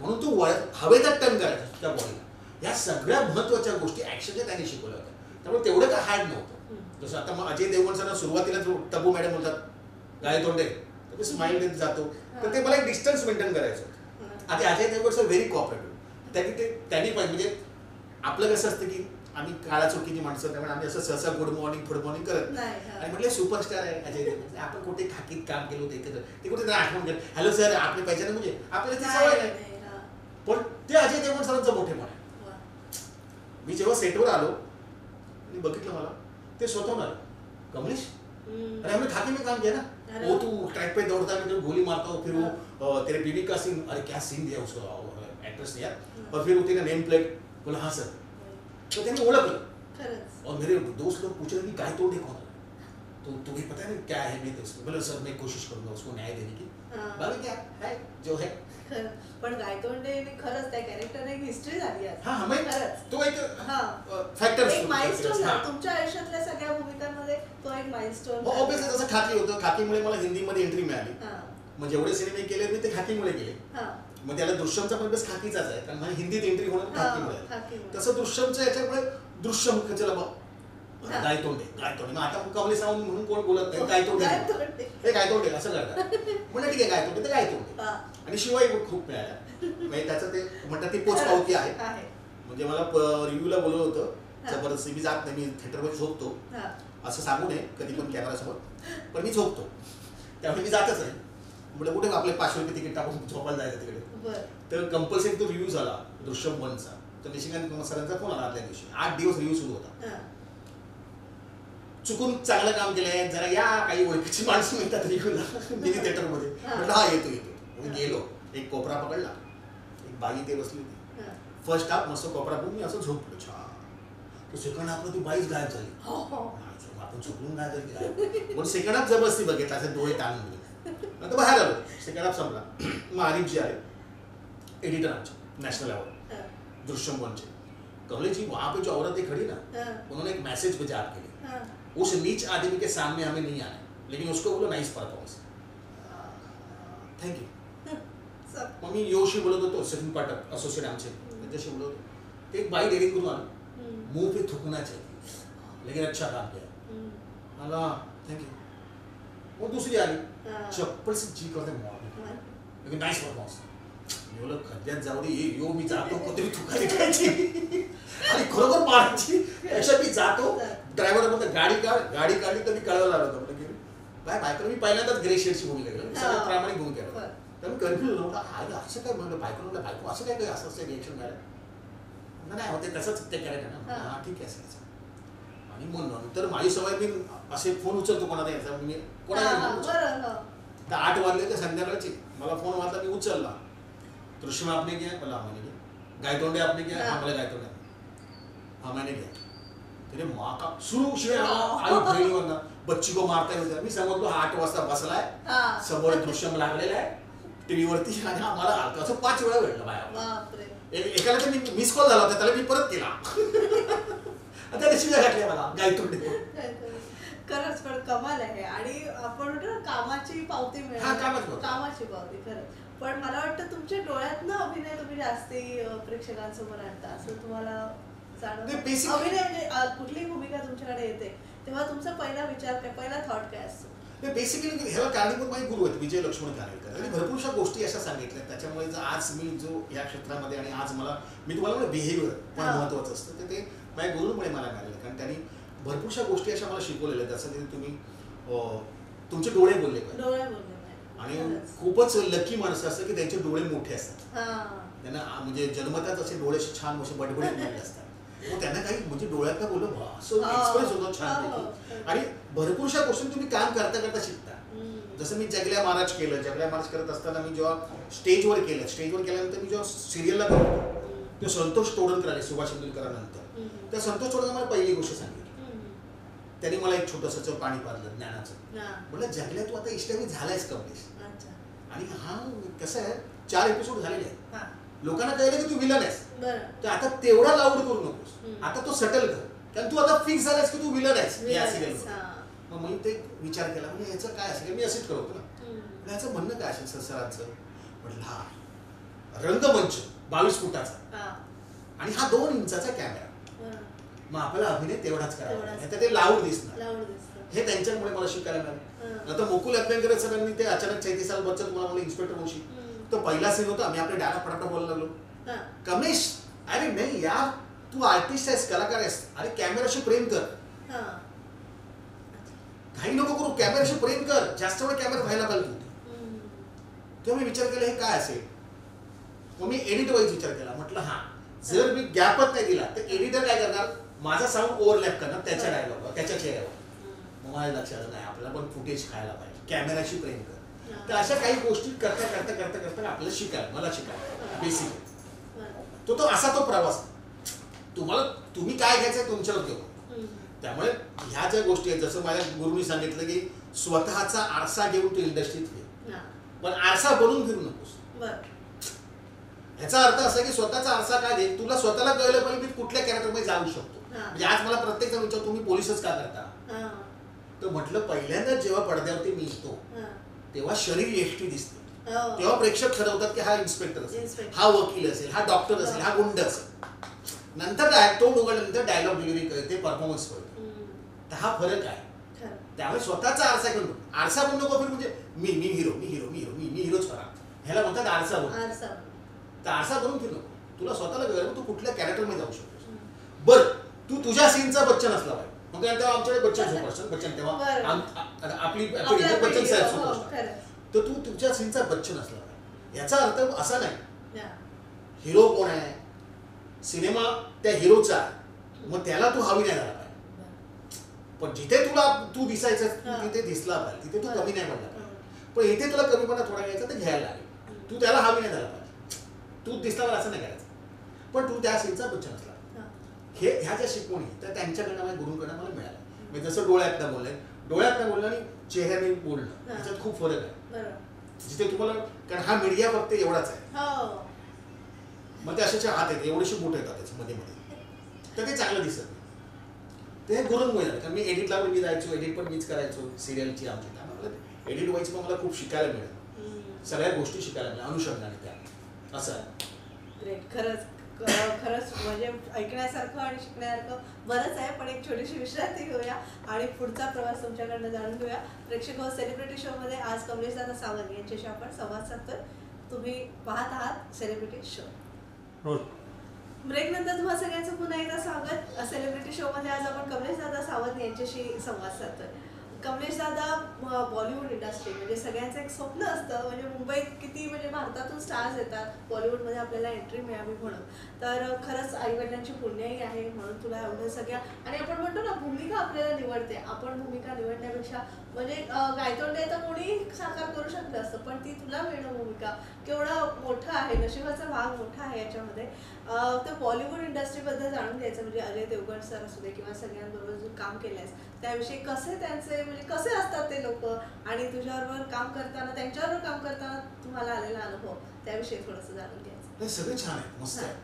म्हणून तू हवेचा टर्न करायचा त्या बॉडीला. या सगळ्या महत्वाच्या गोष्टी ऍक्शनच्या त्यांनी शिकवल्या होत्या. त्यामुळे तेवढं काय हार्ड नव्हतं. जसं आता मग अजय देवगण सर सुरुवातीला तब्बू मॅडम बोलतात गाय तोंडे, स्माइल देत जातो, तर ते मला एक डिस्टन्स मेंटेन करायचं. आता Ajay Devgan sir very cooperative. त्यांनी पाहिजे, म्हणजे आपलं कसं असतं की आम्ही काळा चुकीची माणसं, त्यामुळे आम्ही असं सहसा गुड मॉर्निंग करत नाही. आणि म्हटलं सुपरस्टार आहे अजय देवगण, आपण कुठे खाकीत काम केलं होतं एकत्र, ते कुठे आठवण केलं हॅलो सर आपले पाहिजे ना, म्हणजे आपल्याला ती सवय नाही. पण ते अजय देवगण सरांचं मोठेपण आहे. मी जेव्हा सेटवर आलो आणि बघितलं मला ते स्वतःहून आलं, कमलेश अरे आम्ही खाकी में काम किया ना, वो तू ट्रैक पे दौड़ता है, गोली मारता हो, फिर वो तेरे बीवी का सीन, अरे क्या सीन दिया उसको एक्ट्रेस ने यार, और फिर वो तेरा नेम प्लेट बोला हाँ सर, तो त्याने ओळखलं. और मेरे दोस्त लोग पूछ रहे कि गाय तोड़ने कौन है, तो तुम्हें पता है क्या है. मैं तो बोला सर मैं कोशिश करूंगा उसको न्याय देने की. बाकी क्या है जो है. पण गायतोंडे खरंच त्या कॅरेक्टरने एक हिस्ट्री झाली आहे. हां खरंच तो एक फॅक्टर, एक माइलस्टोन तुमच्या आयुष्यातल्या सगळ्या भूमिकांमध्ये तो एक माइलस्टोन. ऑब्वियसली जसं खाकी होतं, खाकीमुळे मला हिंदीमध्ये एंट्री मिळाली. मग जेवढे सिनेमे केले मी ते खाकीमुळे केले. मग त्याला दृश्यमचा पण बेस खाकीचाच आहे, कारण मला हिंदीत एंट्री होणं खाकीमुळे. तसं दृश्यमच्या याच्यामुळे दृश्यम चला बा गायतोंडे मग आता कमले सावंत म्हणून कोण बोलत नाही, गायतोंडे हे गायतोंडे असं करतात. म्हणजे ठीक आहे गायतोंडे तर गायतोंडे. आणि शिवाय खूप मिळाल्या, म्हणजे त्याचं ते म्हणतात ती पोचपावती आहे. म्हणजे मला रिव्ह्यूला बोलवलं होतं जबरदस्ती, मी जात नाही, मी थिएटरमध्ये झोपतो असं सांगू नये कधी पण कॅमेरासमोर, पण मी झोपतो त्यामुळे मी जातच नाही. म्हणजे कुठे आपले 500 रुपये तिकीट टाकून झोपायला जायचं तिकडे. तर कंपल्सरी तो रिव्ह्यू झाला दृश्यम 1चा. तर निशिकांत सरांचा फोन आला आदल्या दिवशी, 8 दिवस रिव्ह्यू सुरू होता. चुकून चांगलं काम केलंय जरा या, काही ओळखीची माणसं मिळतात रिव्ह्यूला मिनी थिएटरमध्ये. म्हटलं हा येतो. मी गेलो, एक कोपरा पकडला, एक बाई ते बसली होती. फर्स्ट हाफ मस्त कोपरा बघून मी असं झोपलो छान. तो सेकंड हाफला ती बाईच गायब झाली. आपण झोपून काय करते, पण सेकंड हाफ जबरदस्ती बघितला, असे डोळे ताणून गेले. नंतर बाहेर आलो, सेकंड हाफ संपला. मग आरिफ जी आहे एडिटर आमचे नेशनल अवॉर्ड दृश्यम 1चे, कमले जी वहाँ पे जो औरतें खड़ी ना, उन्होंने एक मैसेज भेजा आपके लिए. उस नीच आदमी के सामने हमें नहीं आना, लेकिन उसको बोलो नाइस परफॉर्मेंस, थैंक यू. मग मी योशी बोलत होतो, सचिन पाठक असोसिएट आमचे, त्यांच्याशी बोलत होतो. ते एक बाई डेअरिंग करून आलो, मुंह पे थुकना चाहिए लेकिन अच्छा काम किया. मला थँक्यू. मग दुसरी आली, चप्पल से जी करते लेकिन नाइस परफॉर्मेंस. मी बोललो खड्ड्यात जाऊ दे, यो मी जातो कोणतरी थुकायची खायची आणि खरोखर मारायची. अशा मी जातो, ड्रायव्हर म्हणतो गाडी काढली तर मी कळवायला आलो होतो की बाय बायको. मी पहिल्यांदाच ग्रे शेडची भूमिका केली, सगळं प्रामाणिक भूमिका केलं. तर मी कन्फ्युज होतो, असं काय म्हणलं बायको असं काय असं रिएक्शन मिळालं. नाही होते तसंच ते करायचं ना. हां ठीक आहे असं. आणि मग नंतर माझी सवय, मी असे फोन उचलतो कोणाला यायचा, मी कोणाला तर 8 वाजले तर संध्याकाळची मला फोन वाजला, मी उचलला. दृश्यम आपने किया, बोला मैंने किया. गायतोंडे आपने किया, हाँ बोला गायतोंडे, हाँ मैंने किया. तेरे माँ का सुरू शिवाय आई बहिणीवरनं बच्ची को मारता होता. मी समजलो 8 वाजता बसलाय, समोर दृश्यम लागलेलं आहे टीव्हीवरती, आणि आम्हाला असं 5 वेळा भेटलं बाया. एकाला तर मी मिस कॉल झाला होता, त्याला मी परत केला. त्याने शिव्या घातल्या मला गायतोंडे. खरंच पण कमाल आहे. आणि आपण म्हणतो ना कामाची पावती मिळाली, कामाची पावती खरंच. पण मला वाटतं तुमच्या डोळ्यातनं अभिनय तुम्ही जास्ती प्रेक्षकांसमोर आणता असं तुम्हाला जाणवतं. अभिनय म्हणजे कुठलीही भूमिका तुमच्याकडे येते तेव्हा तुमचा पहिला विचार काय, पहिला थॉट काय असतो? बेसिकली ह्याला कारणीभूत माझे गुरु आहेत विजय लक्ष्मण कानेटकर. आणि भरपूरशा गोष्टी अशा सांगितल्या, त्याच्यामुळे आज मी जो या क्षेत्रामध्ये, आणि आज मला, मी तुम्हाला म्हणलं बिहेवियर पण महत्वाचं असतं, तर ते माझ्या गुरुमुळे मला मिळालेलं. कारण त्यांनी भरपूरशा गोष्टी अशा मला शिकवलेल्या आहेत. जसं की तुम्ही तुमचे डोळे बोलले पाहिजे. आणि खूपच लकी माणसं असतात की त्यांचे डोळे मोठे असतात, त्यांना म्हणजे जन्मताच असे डोळे छान असे बडबडीत झाले असतात. मग त्यांना काही म्हणजे डोळ्यात का बोललं असं एक्सप्रेस होतो छान. आणि भरपूरशा गोष्टी तुम्ही काम करता करता शिकता. जसं मी जगल्या महाराज केलं, जगल्या महाराज करत असताना मी जेव्हा स्टेजवर केल्यानंतर मी जेव्हा सिरियलला करतो, तो संतोष तोडणकर आले सुभाष तेंडुलकरांनंतर. त्या संतोष तोडणकर मला पहिली गोष्ट सांगितली, त्यांनी मला एक छोटंसं पाणी पाजलं ज्ञानाचं. म्हटलं जगल्या तू आता इष्टावी झालायस कमलेश. आणि हा कसं आहे, 4 एपिसोड झालेले आहेत, लोकांना कळलं की तू विलन आहेस, तर आता तेवढा लाऊड करू नकोस, आता तो सटल कर, कारण तू आता फिक्स झालायस की तू विलन आहेस या सिरियलमध्ये. मग मी ते विचार केला, म्हणजे याचं काय असेल, मी असेच करतो ना, याचं म्हणणं काय असेल सरांचं. म्हटलं हा रंगमंच 22 फुटाचा आणि हा 2 इंचाचा कॅमेरा, मग आपल्याला अभिनय तेवढाच करावा, नाहीतर ते लाऊड दिसणार. हे त्यांच्यामुळे मला शिकायला मिळालं. आता मुकुल अभ्यंकर सरांनी ते अचानक 34 साल बच्चन तुम्हाला मला इन्स्पेक्टर मुंशी, तो पहिला सीन होता, आम्ही आपल्या डायलॉग पटापट बोलायला लागलो. कमलेश अरे नाही यार, तू आर्टिस्ट आहेस, कलाकार आहेस, अरे कॅमेराशी प्रेम कर, काही नको करू, कॅमेराशी प्रेम कर, जास्त वेळ कॅमेरा व्हायला पाहिजे. तेव्हा मी विचार केला हे काय असेल. मग मी एडिट वाईज विचार केला. म्हटलं हा जर मी गॅपच नाही दिला तर एडिटर काय करणार, माझा साऊंड ओव्हरलॅप करणार त्याच्या डायलॉग त्याच्या चेहऱ्यावर. मग माझ्या लक्षात नाही, आपल्याला पण फुटेज खायला पाहिजे. कॅमेराशी प्रेम कर. तर अशा काही गोष्टी करता करता करता करता आपल्याला शिकायला मला शिकायला बेसिक तो असा तो प्रवास. तुम्ही काय घ्यायचंय तुमच्यावर घेऊ. त्यामुळे ह्या ज्या गोष्टी आहेत जसं माझ्या गुरुनी सांगितलं की स्वतःचा आरसा घेऊन तू इंडस्ट्रीत फिर, पण आरसा बनून फिरू नकोस. ह्याचा अर्थ असा की स्वतःचा आरसा काय घे, तुला स्वतःला कळलं पाहिजे मी कुठल्या कॅरेक्टरमध्ये जाऊ शकतो. म्हणजे आज मला प्रत्येक जण विचार तुम्ही पोलिसच का करता, तर म्हटलं पहिल्यांदा जेव्हा पडद्यावरती मी येतो तेव्हा शरीर एकटी दिसते, तेव्हा प्रेक्षक ठरवतात की हा इन्स्पेक्टर असेल, हा वकील असेल, हा डॉक्टर असेल, हा गुंड असेल. नंतर तोंड उघडल्यानंतर डायलॉग डिलिव्हरी कळते, परफॉर्मन्स कळते. तर हा फरक आहे. त्यामुळे स्वतःचा आरसा घेऊन आरसा बनू नको म्हणजे मी हिरो मी हिरो मी हिरो मी हिरोच करा, ह्याला म्हणतात आरसा बनून. तर आरसा बनून फिरू नको, तुला स्वतःला कळलं तू कुठल्या कॅरेक्टरमध्ये जाऊ शकतोस. बरं तू तुझ्या सीनचा बच्चन असला पाहिजे, मग तेव्हा आमच्याकडे बच्चन सुपरस्टार बच्चन तेव्हा आपली बच्चन साहेब सुपरस्टार, तर तू तुझ्या सीनचा बच्चन असला पाहिजे. याचा अर्थ असा नाही हिरो कोण आहे, सिनेमा त्या हिरोचा आहे, मग त्याला तू हवी नाही झाला पाहिजे. पण जिथे तू दिसायचं तिथे दिसला पाहिजे, तिथे तू कमी नाही पडला पाहिजे. पण इथे तुला कमीपणा थोडा घ्यायचा तर घ्यायला लागेल, तू त्याला हवी नाही झाला पाहिजे, तू दिसला पाहिजे असं नाही करायचं, पण तू त्या सीनचा बच्चन असला. ह्या ज्या शिकवणी तर त्यांच्याकडनं माझ्या गुरुंकडनं मला मिळालं. म्हणजे जसं डोळ्यातनं बोलणं आणि चेहऱ्याने बोलणं त्याच्यात खूप फरक आहे. जिथे तुम्हाला कारण हा मीडिया फक्त एवढाच आहे, मग ते अशाचे हात आहेत एवढेशी बोट येतात त्याच्या मध्ये तर ते चांगलं दिसत नाही. ते गुरुंमुळे झालं. कारण मी एडिटला पण मी जायचो, एडिट पण मीच करायचो सिरियलची आमची. त्यामुळे एडिट व्हायची पण मला खूप शिकायला मिळालं, सगळ्या गोष्टी शिकायला मिळाल्या अनुषंगाने त्या. असं आहे. ग्रेट. खरंच म्हणजे ऐकण्यासारखं आणि शिकण्यासारखं बरंच आहे. पण एक छोटीशी विश्रांती घेऊया आणि पुढचा प्रवास तुमच्याकडनं जाणून घेऊया. प्रेक्षक सेलिब्रिटी शो मध्ये आज कमलेशदादा सावंत यांच्याशी आपण संवाद साधतोय. तुम्ही पाहत आहात सेलिब्रिटी शो. ब्रेक नंतर तुम्हा सगळ्यांचं पुन्हा एकदा स्वागत. सेलिब्रिटी शो मध्ये आज आपण कमलेशदादा सावंत यांच्याशी संवाद साधतोय. कमलेशदादा बॉलिवूड इंडस्ट्री म्हणजे सगळ्यांचं एक स्वप्न असतं. म्हणजे मुंबईत किती म्हणजे भारतातून स्टार्स येतात बॉलिवूडमध्ये आपल्याला एंट्री मिळावी म्हणून. तर खरंच आईवडिलांची पुण्याई आहे म्हणून तुला एवढं सगळ्या आणि आपण म्हणतो ना भूमिका आपल्याला निवडते. आपण भूमिका निवडण्यापेक्षा म्हणजे गायतोंडे तर कोणी साकार करू शकलं असतं, पण ती तुला मिळणं भूमिका केवढं मोठं आहे, नशिबाचा भाग मोठा आहे याच्यामध्ये. तर बॉलिवूड इंडस्ट्रीबद्दल जाणून घ्यायचं म्हणजे अजय देवगण सर असू दे किंवा सगळ्यांबरोबर जो काम केलंयस त्याविषयी कसे त्यांचे म्हणजे कसे असतात ते लोक आणि तुझ्याबरोबर काम करताना त्यांच्याबरोबर काम करताना तुम्हाला आलेला अनुभव त्याविषयी थोडंसं जाणून घ्यायचं. सगळे छान आहे, मस्त आहे.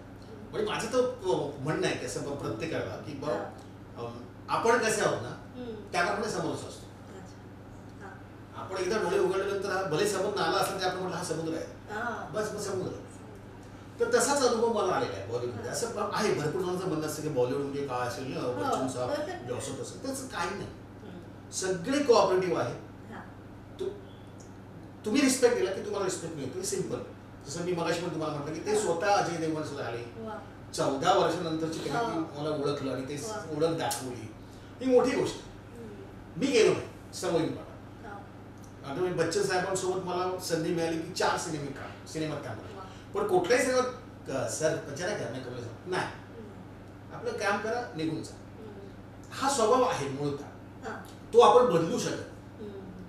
म्हणजे माझं तर म्हणणं आहे कसं प्रत्येकाला की आपण कसे आहोत ना त्याप्रमाणे समोरच असतो. आपण एकदा डोळे उघडल्यानंतर भले समुद्र आला असला तर आपण म्हटलं हा समुद्र आहे, बस मग समुद्र. तर तसाच अनुभव मला आलेला आहे बॉलिवूडमध्ये. असं आहे भरपूर जणांचं म्हणणं असतं की बॉलिवूड म्हणजे काय असेल ना बच्चनचा असं तसं, तसं काही नाही. सगळे कोऑपरेटिव्ह आहे. तुम्ही रिस्पेक्ट दिला की तुम्हाला रिस्पेक्ट मिळतो. सिम्पल. जसं मी मगाशी पण तुम्हाला म्हटलं की ते स्वतः अजय देवगण सुद्धा आले 14 वर्षानंतरची त्यांनी मला ओळखलं आणि ते ओळख दाखवली, ही मोठी गोष्ट. मी गेलो नाही समोरील पाठ. आता मी बच्चन साहेबांसोबत मला संधी मिळाली की 4 सिनेमात काम करा, पण कुठल्याही सिनेमात सर विचारा करा नाही कमले नाही, आपलं काम करा निघून जा. हा स्वभाव आहे मूळचा, तो आपण बदलू शकत.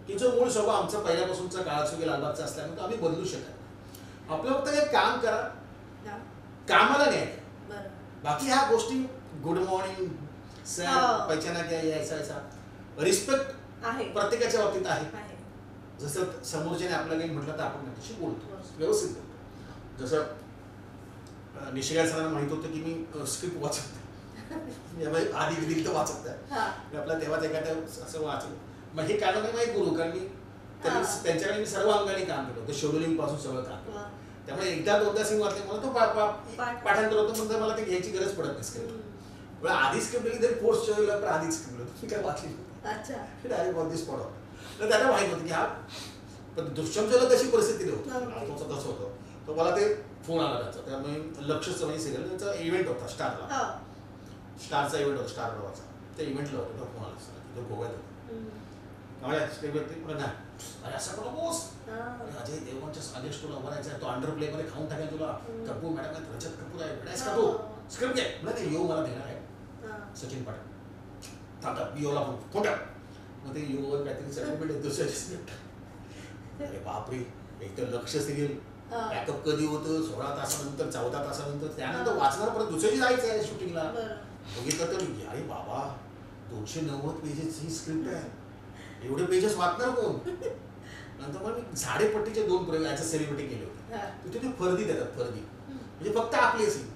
की जो मूळ स्वभाव आमचा पहिल्यापासूनचा काळाचा लालबागचा असल्यामुळे तो आम्ही बदलू शकत. आपलं फक्त एक काम करा, कामाला न्याय. बाकी ह्या गोष्टी गुड मॉर्निंग सर पैचाना क्या ऐसा रिस्पेक्ट प्रत्येकाच्या बाबतीत आहे. जसं समोरच्याने आपल्याला म्हटलं तर आपण त्याच्याशी बोलतो व्यवस्थित बोलतो. जसं निशिकांत सरांना माहित होतं की मी स्क्रिप्ट वाचत आधी विधी तर वाचत आहे आपला तेव्हा एखाद्या असं वाचलं. मग हे कारण नाही माहीत गुरु, कारण मी त्यांच्याकडे मी सर्व अंगाने काम केलं होतं, शेड्युलिंग पासून सगळं काम केलं. त्यामुळे एकदा 2दा सीन वाचले मला तो पाठांतर होतं, म्हणजे मला ते घ्यायची गरज पडत नाही स्क्रिप्ट. आधी स्क्रिप्ट लिहिली तरी पोस्ट शेड्यूल पण आधीच स्क्रिप्ट होतं, मी काय वाचली डायरेक्ट ऑन दी स्पॉट होतं. तर त्याला माहित होतं की हा पण दुष्यंतला तशी परिस्थिती होती तसं होतं. तर मला ते फोन आला त्याचा, त्यामुळे लक्ष म्हणजे सिरियल त्यांचा इव्हेंट होता स्टारचा इव्हेंट होता स्टार प्रवाचा. त्या इव्हेंटला होतो तो फोन आला तो गोव्यात होता. अरे असं करू बोस अजय देवगणच्या आदेश तुला भरायचा तो अंडर प्ले मध्ये खाऊन टाकेल तुला. कपूर मॅडम रजत कपूर आहे भेटायच का तू स्क्रिप्ट घे म्हणजे ते येऊ मला देणार आहे सचिन पाटील थांबा बिओला फोन टाक मग ते युवर काहीतरी सर्टिफिकेट दुसऱ्या दिवशी भेटतं. अरे बापरे, एक तर लक्ष सिरियल बॅकअप कधी होतं 16 तासानंतर 14 तासानंतर, त्यानंतर वाचणार परत दुसऱ्या जायचं आहे शूटिंगला. बघितलं तर अरे बाबा 290 पेजेस ही स्क्रिप्ट आहे, एवढे पेजेस वाचणार कोण. नंतर मग मी झाडेपट्टीचे 2 प्रयोग याचं सेलिब्रिटी केले होते. तिथे ते फर्दी देतात, फर्दी म्हणजे फक्त आपले सीन.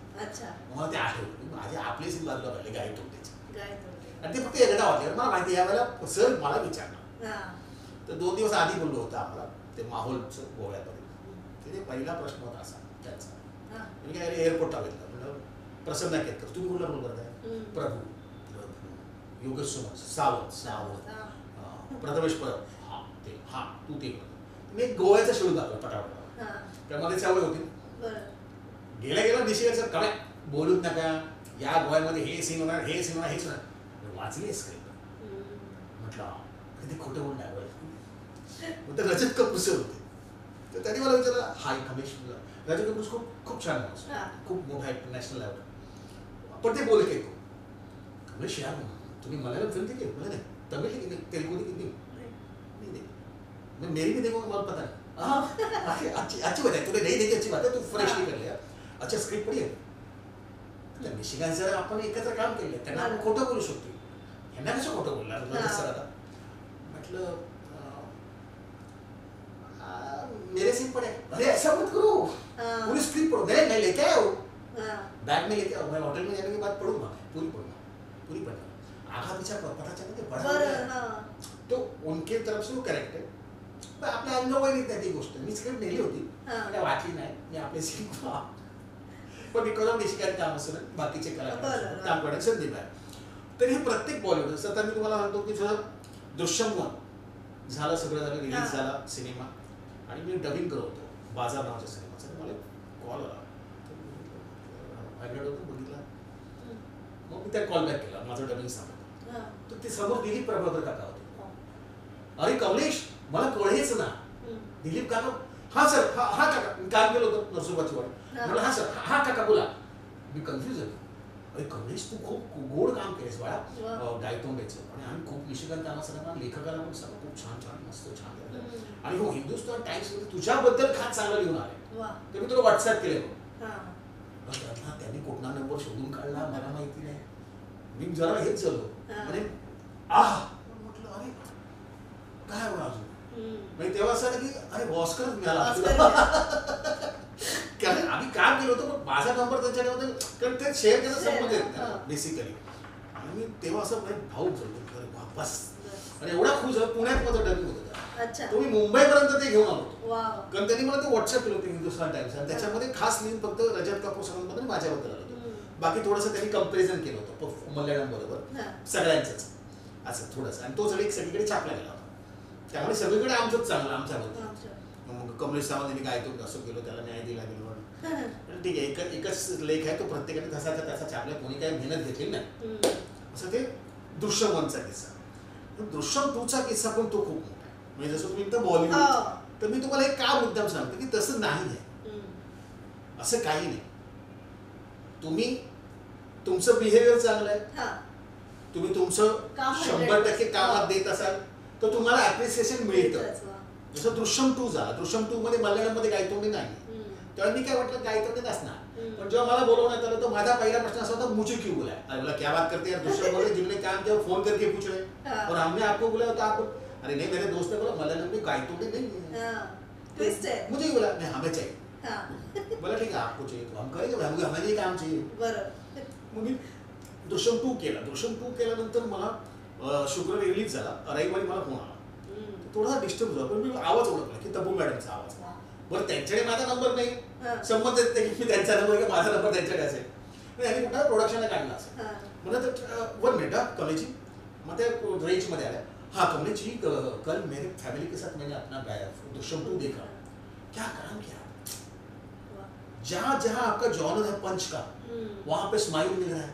मला ते आठवलं माझे आपले सीन बाजूला पाहिले गाय तोडण्याचे, आणि ते फक्त एकदा वाटले. मला माहिती यावेळेला सर मला विचारणार, तर 2 दिवस आधी बोललो होतं आम्हाला ते माहोलचं गोव्यामध्ये. तिथे पहिला प्रश्न होता असा त्यांचा, मी काय एअरपोर्टला घेतला, म्हणलं प्रसन्न केतकर तुम्ही कुठला रोल करताय. प्रभू, योगेश सुमन, सावंत, प्रथमेश परब, हा तू ते कर. मी एक गोव्याचा शेड्यूल दाखवला पटापट, त्यामध्ये सवय होती. गेल्या निशिकायचं काय बोलूच नका, या गोव्यामध्ये हे सीन होणार, हे सीन होणार, हेच होणार. वाचली स्क्रिप्ट, म्हटलं कधी खोटं बोल नाही. मग ते रजत कपूर सर होते, तर त्यांनी मला विचारलं हाय खमेश. रजत कपूर खूप छान माणूस, खूप मोठा इंटरनॅशनल लेवल. पण ते बोल के खमेश यार तुम्ही मल्याळम फिल्म देखी, बोला नहीं तमिल देखी, तेलुगु देखी, नहीं मेरी भी देखो, मला पता है. अच्छी बात है, तूने नहीं देखी अच्छी बात है, तू फ्रेशली कर लिया. अच्छा स्क्रिप्ट पडी आहे. निशिकांत सर आपण एकत्र काम केले, त्यांना आपण खोटं बोलू शकतो, यांना कसं खोटं बोलणार रजत सराला. म्हटलं मेरे सीन पड़े, अरे ऐसा मत करो, पूरी स्क्रिप्ट पढ़ो. मैं लेके आया हूँ, बैग में लेके, मैं होटल में जाने के बाद पढ़ूंगा, पूरी पढ़ना. आगा पीछा पता चला ते बड़ा, तो उनके तरफ से वो करेक्ट है. पण आपल्या अंगावर येत नाही ती गोष्ट. मी स्क्रिप्ट नेली होती, वाचली नाही, मी आपले सीन पण बिकॉज ऑफ निशिकांत काम असं बाकीचे कलाकार काम करण्याची संधी आहे. तर हे प्रत्येक बॉलिवूड सध्या मी तुम्हाला म्हणतो की जर दृश्यम 1 झालं, सगळं झालं, रिलीज झाला सिनेमा, आणि मी डबिंग करत होतो बाजार नावाच्या सिनेमाचा. मला कॉल आला, बघितला, मग मी त्या कॉल बॅक केला, माझं डबिंग सांगतो. तर ते समोर दिलीप प्रभाकर काका होते. अरे कमलेश मला कळेच ना. दिलीप काका, हा सर, हा काका, काम केलं होतं नरसोबाची वाडी. म्हणलं हा सर, हा काका बोला. मी कन्फ्युज झालो. अरे कमलेश तू खूप गोड काम केलेस बाळा गायतोंड्याचं, आणि आम्ही खूप निशिकांत आम्हाला लेखकाला पण सगळं खूप छान मस्त छान केलं. आणि हो हिंदुस्तान टाइम्स मध्ये तुझ्याबद्दल खास चांगलं लिहून आले, तर मी तुला व्हॉट्सअप केले. त्यांनी कोकणा नंबर शोधून काढला, मला माहिती नाही. मी जरा हेच झालो, आणि म्हटलं अरे काय बघा अजून. म्हणजे तेव्हा असं की अरे ऑस्कर मिळाला. कारण आम्ही काम केलं होतं, पण माझा नंबर त्यांच्याकडे होता, कारण ते शेअर केलं संबंध येत बेसिकली. आणि मी तेव्हा असं भाऊ झालो, अरे वापस. आणि एवढा खुश झालो, पुण्यात माझं डबिंग होतं. तुम्ही मुंबईपर्यंत ते घेऊन आलो, कारण त्यांनी मला ते व्हॉट्सअप केलं होतं हिंदुस्तान टाइम्स, आणि त्याच्यामध्ये खास लिहून फक्त रजत कपूर सरांबद्दल माझ्याबद्दल आलं होतं. बाकी थोडंसं त्यांनी कंपॅरिझन केलं होतं मल्याळम बरोबर सगळ्यांचंच असं थोडंसं, आणि तो सगळी सगळीकडे छापला गेला होता. त्यामुळे सगळीकडे आमचंच चांगलं आमच्याबद्दल. मग कमलेश सावंत काय तो असं केलं, त्याला न्याय दिला गेलो. ठीक आहे, एकच लेख आहे तो, प्रत्येकाने तसाचा त्याचा छापला, कोणी काही मेहनत घेतली नाही. असं ते दृश्यम 1चा किस्सा. दृश्यम 2चा किस्सा पण तो खूप मोठा आहे. म्हणजे जसं तुम्ही बॉलिवूड, तर मी तुम्हाला एक का मुद्दाम सांगतो की तसं नाही आहे, असं काही नाही. तुम्ही तुमचं बिहेवियर चांगलं आहे, तुम्ही तुमचं 100% कामात देत असाल, तर तुम्हाला ऍप्रिसिएशन मिळतं. जसं दृश्यम 2 झाला, दृश्यम 2 मध्ये मल्याळममध्ये गायतोंडी नाही, तेव्हा मी काय म्हटलं गायतोंडी नसणार. पण जेव्हा मला बोलवण्यात आलं, तर माझा पहिला प्रश्न असा होता, मुझे क्यों बुलाया. अरे बोला क्या बात करते यार, दृश्यम मध्ये जिन्होंने काम किया फोन करके पूछ रहे और हमने आपको बुलाया तो आपको, अरे नहीं मेरे दोस्त ने बोला मल्याळम में गायतोंडी नहीं है, मुझे ही बोला, नहीं हमें चाहिए. बोला ठीक है आपको चाहिए तो हम करेंगे, हमें ये काम चाहिए. मग मी दृश्यम 2 केला. दृश्यम 2 केल्यानंतर मला शुक्रवारी रिलीज झाला, रविवारी मला फोन आला. थोडासा डिस्टर्ब झाला, पण मी आवाज ओळखला की तब्बू मॅडमचा आवाज. बरं त्यांच्याकडे माझा नंबर नाही, संबंध येत नाही की मी त्यांचा नंबर किंवा माझा नंबर त्यांच्याकडे असेल. यांनी कुठला प्रोडक्शनला काढला असेल. म्हणलं तर 1 मिनिट कमलेशजी. मग त्या रेंजमध्ये आल्या, हाँ कमलेश जी कल मेरे फैमिली के साथ मैंने अपना दृश्यम 2 देखा, क्या काम किया, जहाँ जहाँ आपका जॉनर है पंच का, वहां पे स्माइल मिल रहा है,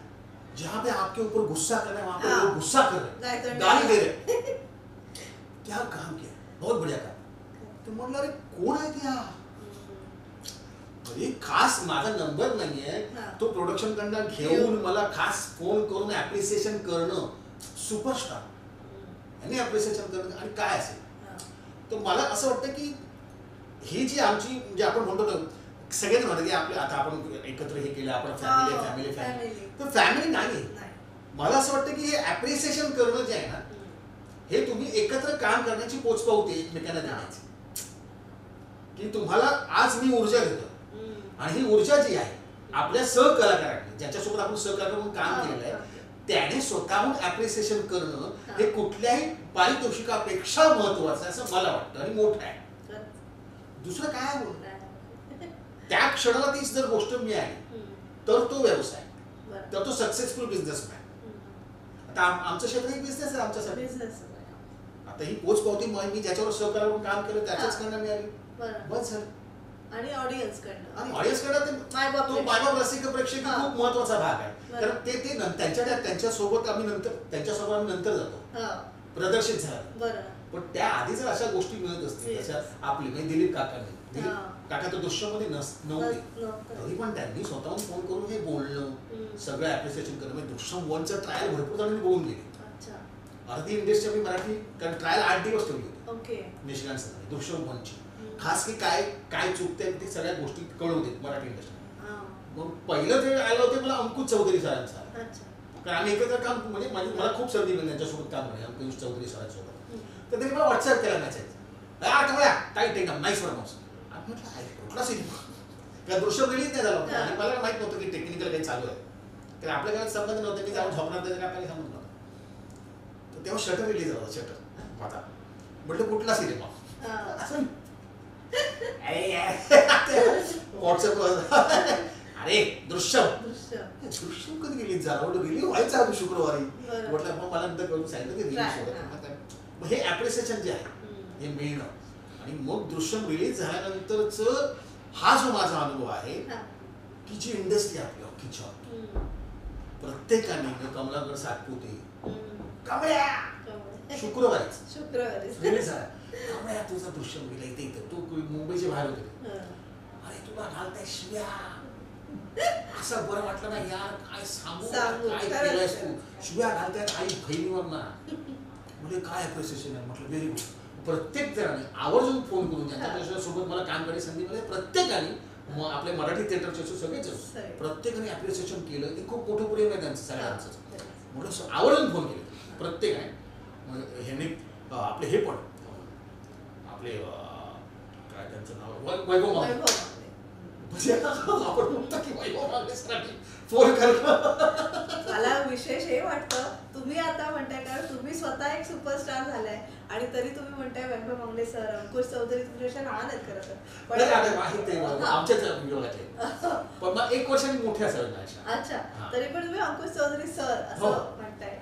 जहाँ पे आपके ऊपर गुस्सा कर रहे हैं वहां पे लोग गुस्सा कर रहे हैं, गाली दे रहे हैं. क्या काम किया, बहुत बढ़िया काम. तो म्हटलं अरे कोण आहे त्या, म्हणजे खास माझा नंबर नाहीये, तो प्रोडक्शन कडनं घेऊन मला खास फोन करून ऍप्रिसिएशन करणं, सुपरस्टार. यांनी अप्रिसिएशन करणं आणि काय असेल. तर मला असं वाटतं की ही जी आमची म्हणजे आपण म्हणतो ना सगळेच म्हणतात की आपले आता आपण एकत्र हे केलं आपण फॅमिली फॅमिली फॅमिली तर फॅमिली नाही. मला असं वाटतं की हे अप्रिसिएशन करणं जे आहे ना हे तुम्ही एकत्र काम करण्याची पोचपावती एकमेकांना देण्याची की तुम्हाला आज मी ऊर्जा देतो आणि ही ऊर्जा जी आहे आपल्या सहकलाकारांनी ज्याच्यासोबत आपण सहकार्य म्हणून काम केलेलं आहे त्याने स्वतःहून अप्रिसिएशन करणं हे कुठल्याही पारितोषिकापेक्षा महत्वाचं आहे असं मला वाटतं आणि मोठं आहे. दुसरं काय त्या क्षणाला तीच जर गोष्ट मिळाली तर तो व्यवसाय तर तो सक्सेसफुल बिझनेसमॅन. आता आमचं क्षेत्र एक बिझनेस आहे आमच्यासाठी. आता ही पोचपावती मी ज्याच्यावर सहकार्य म्हणून काम केलं त्याच्याच कडनं मिळाली बस झालं. आणि ऑडियन्स कडनं तो मायबाप रसिक प्रेक्षक खूप महत्वाचा भाग आहे कारण ते त्यांच्यासोबत आम्ही नंतर जातो प्रदर्शित झालं. पण त्या आधी जर अशा गोष्टी मिळत असतील तशा आपली म्हणजे दिलीप काका तर दृश्यामध्ये नव्हते तरी पण त्यांनी स्वतःहून फोन करून हे बोलणं सगळं अप्रिसिएशन करणं म्हणजे दृश्यम 1चं ट्रायल भरपूर जणांनी बघून गेले. अर्धी इंडस्ट्री आम्ही मराठी कारण ट्रायल 8 दिवस ठेवली होती निशिकांत सरांनी दृश्यम 1ची खास की काय चुकते ते सगळ्या गोष्टी कळवू देत मराठी इंडस्ट्री. मग पहिलं जे आलं होतं मला अंकुश चौधरी सरांचा कारण आम्ही एकत्र काम म्हणजे मला खूप संधी मिळाली त्यांच्यासोबत काम करणे अंकुश चौधरी सरांसोबत. तर त्यांनी मला व्हॉट्सअप केला मेसेज काय टेक नाईस परफॉर्मन्स म्हटलं कुठला सिनेमा कारण दृश्य रिलीज नाही झालं होतं आणि मला माहित नव्हतं की टेक्निकल काही चालू आहे कारण आपल्या घरात संबंध नव्हते मी जाऊन झोपणार त्याचा आपल्याला संबंध नव्हता. तर तेव्हा शटर रिलीज झाला शटर आता म्हटलं कुठला सिनेमा व्हॉट्सअपवर अरे दृश्यम कधी रिलीज झाला म्हटलं रिलीज व्हायचा शुक्रवारी म्हटलं मग मला नंतर करून सांगितलं की रिलीज हे ऍप्रिसिएशन जे आहे हे मिळणं आणि मग दृश्यम रिलीज झाल्यानंतरच हा जो माझा अनुभव आहे की जी इंडस्ट्री आपली हॉकीच्या प्रत्येकाने कमलाकर सातपुते कमळ्या शुक्रवारी रिलीज झाला कमळ्या तुझा दृश्यम गेला इथे तू मुंबईचे बाहेर होते अरे तुला घालताय शिव्या असं बरं वाटलं ना यार काय सांगू काय केलंयस तू शिव्या घालतायत आई बहिणीवर ना म्हणजे काय अप्रिसिएशन आहे म्हटलं व्हेरी गुड. प्रत्येक जणांनी आवर्जून फोन करून त्यांच्या सोबत मला काम करायची संधी मिळाली प्रत्येकाने आपल्या मराठी थिएटरचे सगळेच प्रत्येकाने अप्रिसिएशन केलं ते खूप मोठं प्रेम आहे त्यांचं सगळ्यांचं म्हणून आवर्जून फोन केले प्रत्येकाने ह्यांनी आपले हे पण आपले काय त्यांचं नाव वैभव आपण म्हणतो की वैभव मागण्यासाठी फोन करणं मला विशेष हे वाटतं तुम्ही आता म्हणताय कारण तुम्ही स्वतः एक सुपरस्टार झालाय आणि तरी तुम्ही म्हणताय वैभव मंगले सर अंकुश चौधरी तुमच्या लहान आहेत खरं तर पण मग 1 वर्षांनी मोठे असावे. अच्छा तरी पण तुम्ही अंकुश चौधरी सर असं म्हणताय.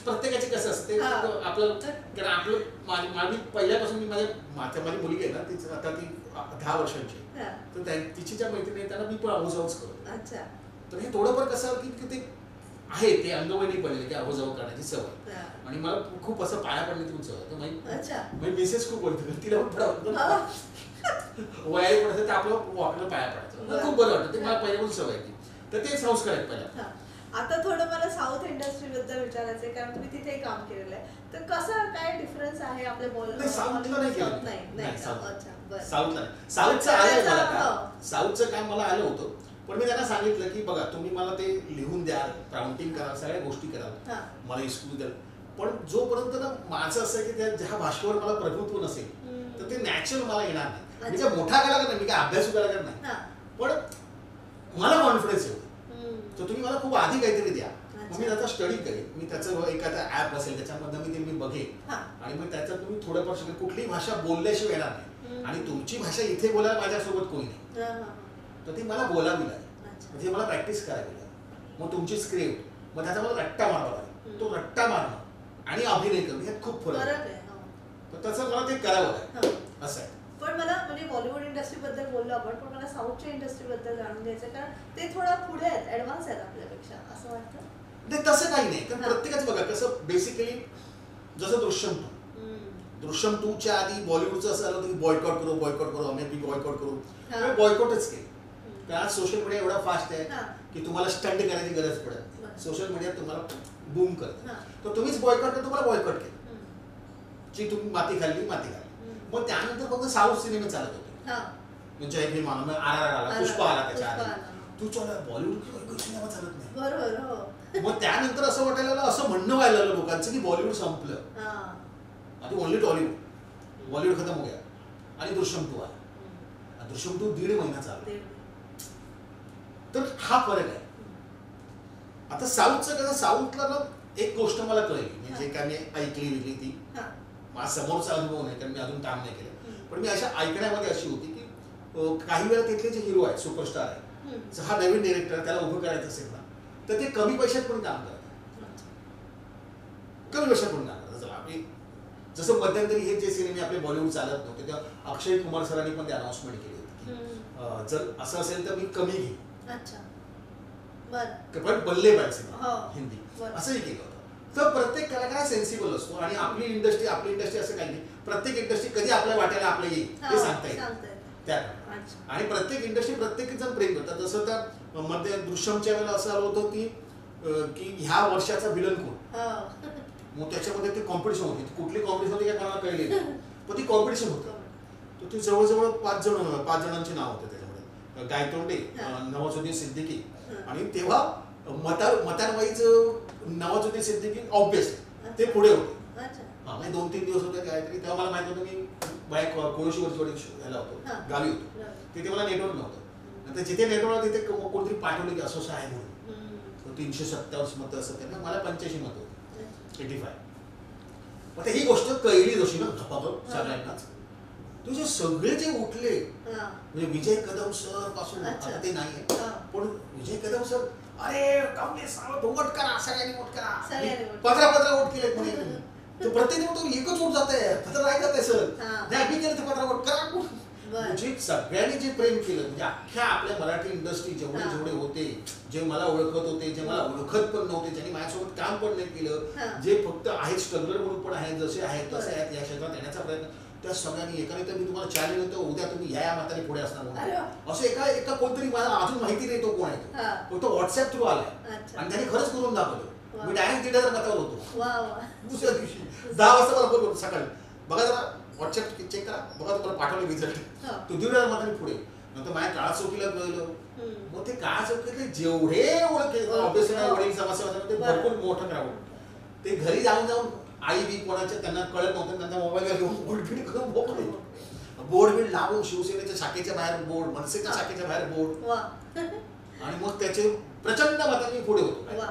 प्रत्येकाचे कसं असते आपलं कारण आपलं माझी पहिल्यापासून मी माझी मुलगी आहे ना ती आता ती 10 वर्षांची तर तिची ज्या मैत्रिणी त्यांना मी पण आऊजाऊच करतो. अच्छा तर हे थोडंफार कसं की ते आहे ते अंगवळणी पडलेले की आऊजाऊ करण्याची सवय आणि मला खूप असं पाया पडण्याची पण सवय म्हणजे मिसेस खूप बोलते तिला पण वयाला पडायचं तर आपलं वॉकला पाया पडायचं खूप बरं वाटतं ते मला पहिल्यापासून सवय की तर ते संस्कार आहेत पहिल्या. आता थोडं मला साऊथ इंडस्ट्री बद्दल विचारायचं आहे कारण तुम्ही तिथे काम केलेलं आहे तर कसं काय डिफरन्स आहे आपल्या बॉलिवूड साऊथला नाही केलं साऊथचं काम मला आलं होतं पण मी त्यांना सांगितलं की बघा तुम्ही मला ते लिहून द्याल काउंटिंग कराल सगळ्या गोष्टी कराल मला स्कूल द्याल पण जोपर्यंत ना माझं असं की त्या ज्या भाषेवर मला प्रभुत्व नसेल तर ते नॅचरल मला येणार नाही. म्हणजे मोठा कलाकार नाही मी काय अभ्यासू कलाकार नाही पण मला कॉन्फिडन्स येतो तर तुम्ही मला खूप आधी काहीतरी द्या मग मी त्याचा स्टडी करेन मी त्याचं एखादा ऍप असेल त्याच्यामध्ये मी बघेन आणि मग त्याच्यात तुम्ही थोडंफार शिकेल कुठलीही भाषा बोलल्याशिवाय येणार नाही आणि तुमची भाषा इथे बोलायला माझ्यासोबत कोणी नाही तर ती मला बोलावी लागेल म्हणजे मला प्रॅक्टिस करावी लागेल मग तुमची स्क्रिप्ट मग त्याचा मला रट्टा मारावा लागेल तो रट्टा मारणं आणि अभिनय करणं ह्यात खूप फरक आहे तर तसं मला ते करावं लागेल असं आहे. पण मला म्हणजे बॉलिवूड इंडस्ट्री बद्दल बोललो आपण पण मला साऊथच्या इंडस्ट्री बद्दल जाणून घ्यायचं कारण ते थोडं पुढे आहेत ऍडव्हान्स आहेत आपल्यापेक्षा असं वाटतं. नाही तसं काही नाही कारण प्रत्येकाचं बघा कसं बेसिकली जसं दृश्यम 2च्या आधी बॉलिवूडचं असं आलं होतं की बॉयकॉट करू आम्ही बॉयकॉट करू बॉयकॉटच केलं कारण आज सोशल मीडिया एवढा फास्ट आहे की तुम्हाला स्टंट करायची गरज पडत सोशल मीडिया तुम्हाला बूम करतं तर तुम्हीच बॉयकॉट करतो तुम्हाला बॉयकॉट केलं जी तुम्ही माती खाल्ली. मग त्यानंतर फक्त साऊथ सिनेमे चालत होते. म्हणजे हे मानव RRR आला, पुष्पा आला त्याच्या आधी. तू चला बॉलिवूड सिनेमा चालत नाही. बरोबर. मग त्यानंतर असं वाटायला लागलं, असं म्हणणं व्हायला लागलं लोकांचं की बॉलिवूड संपलं, आता ओनली टॉलिवूड, बॉलिवूड खतम हो गया. आणि दृश्यम 2 आला. दृश्यम 2 1.5 महिना चालला. तर हा फरक आहे. आता साऊथचं कसं, साऊथला ना एक गोष्ट मला कळली, म्हणजे काय मी ऐकली वेगळी ती, माझा समोरचा अनुभव नाही कारण मी अजून काम नाही केलं, पण मी अशा ऐकण्यामध्ये अशी होती की काही वेळा तिथले जे हिरो आहे, सुपरस्टार आहे, हा नवीन डिरेक्टर, त्याला उभं करायचं असेल ना तर ते कमी पैशात पण काम करतात. कमी पैशात पण काम करतात. चला आम्ही जसं मध्यंतरी हे जे सिनेमे आपले बॉलिवूड चालत नव्हते तेव्हा अक्षय कुमार सरांनी पण ते अनाउन्समेंट केली होती की जर असं असेल तर मी कमी घेईन, पण बल्ले पाहिजे सिनेमा हिंदी, असंही केलं होतं. तर प्रत्येक कलाकार सेन्सिबल असतो आणि आपली इंडस्ट्री असं काही नाही. प्रत्येक इंडस्ट्री कधी आपल्या वाट्याला आपलं येईल हे सांगता येईल त्या. आणि प्रत्येक इंडस्ट्री प्रत्येक जण प्रेम करतात. जसं तर मध्ये दृश्यमच्या वेळेला असं आलं होतं की ह्या वर्षाचा विलन कोण, मग त्याच्यामध्ये ते कॉम्पिटिशन होती. कुठली कॉम्पिटिशन होती काय कोणाला कळली नाही, पण ती कॉम्पिटिशन होतं. तर ती जवळजवळ 5 जणांची नाव होते त्याच्यामध्ये. गायतोंडे, नवाजुद्दीन सिद्दीकी, आणि तेव्हा मतांवाईज नवाजुद्दीन सिद्दीकी ऑब्विसली ते पुढे होते. म्हणजे 2-3 दिवस होते काहीतरी. तेव्हा मला माहित होतं मी कोळशीवरची ह्याला होतो, गावी होतो. तिथे मला नेटवर्क नव्हतं. नंतर जिथे नेटवर्क तिथे कोणतरी पाठवलं की असं आहे म्हणून. 327 मतं असं त्यांना, मला 85 मतं होती, 85. मग ही गोष्ट कळली जशी ना धपाधप सगळ्यांनाच. तुझे सगळे जे उठले, म्हणजे विजय कदम सर पासून, आता ते नाहीये, पण विजय कदम सर, अरे काँग्रेस वोट करा, सगळ्यांनी वोट करा, पत्रा वोट केले म्हणे. तर प्रत्येक तो एकच वोट जात आहे, पत्र नाही जात आहे सर, नाही आम्ही केलं तर पत्रा वोट करा. म्हणजे सगळ्यांनी जे प्रेम केलं, म्हणजे अख्ख्या आपल्या मराठी इंडस्ट्री जेवढे होते, जे मला ओळखत होते, जे मला ओळखत पण नव्हते, ज्यांनी माझ्यासोबत काम पण नाही केलं, जे फक्त आहेत स्ट्रगलर म्हणून पण आहेत, जसे आहेत तसे आहेत, या क्षेत्रात येण्याचा प्रयत्न, त्या सगळ्यांनी एकाने तर मी तुम्हाला चॅलेंज होतं, उद्या तुम्ही या मताने पुढे असणार असं एका कोणतरी, मला अजून माहिती नाही तो कोण आहे, तो व्हॉट्सअप थ्रू आलाय आणि त्याने खरंच करून दाखवलं. मी डायरेक्ट 1,500 मतावर होतो दुसऱ्या दिवशी 10 वाजता मला बोललो सकाळी, बघा जरा व्हॉट्सअप चेक करा, बघा तुम्हाला पाठवलं रिझल्ट. तो 1,500 मतांनी पुढे. नंतर माझ्या काळा चौकीला गेलं, मग ते काळा चौकीतले जेवढे वडील समाजसेवा ते भरपूर मोठं क्राऊड, ते घरी जाऊन आई बी कोणाच्या त्यांना कळत नव्हतं, त्यांचा मोबाईल घेऊन बोर्ड बिड लावून शिवसेनेच्या शाखेच्या बाहेर बोर्ड, मनसेच्या शाखेच्या बाहेर बोर्ड, आणि मग त्याचे प्रचंड मतांनी पुढे होतो.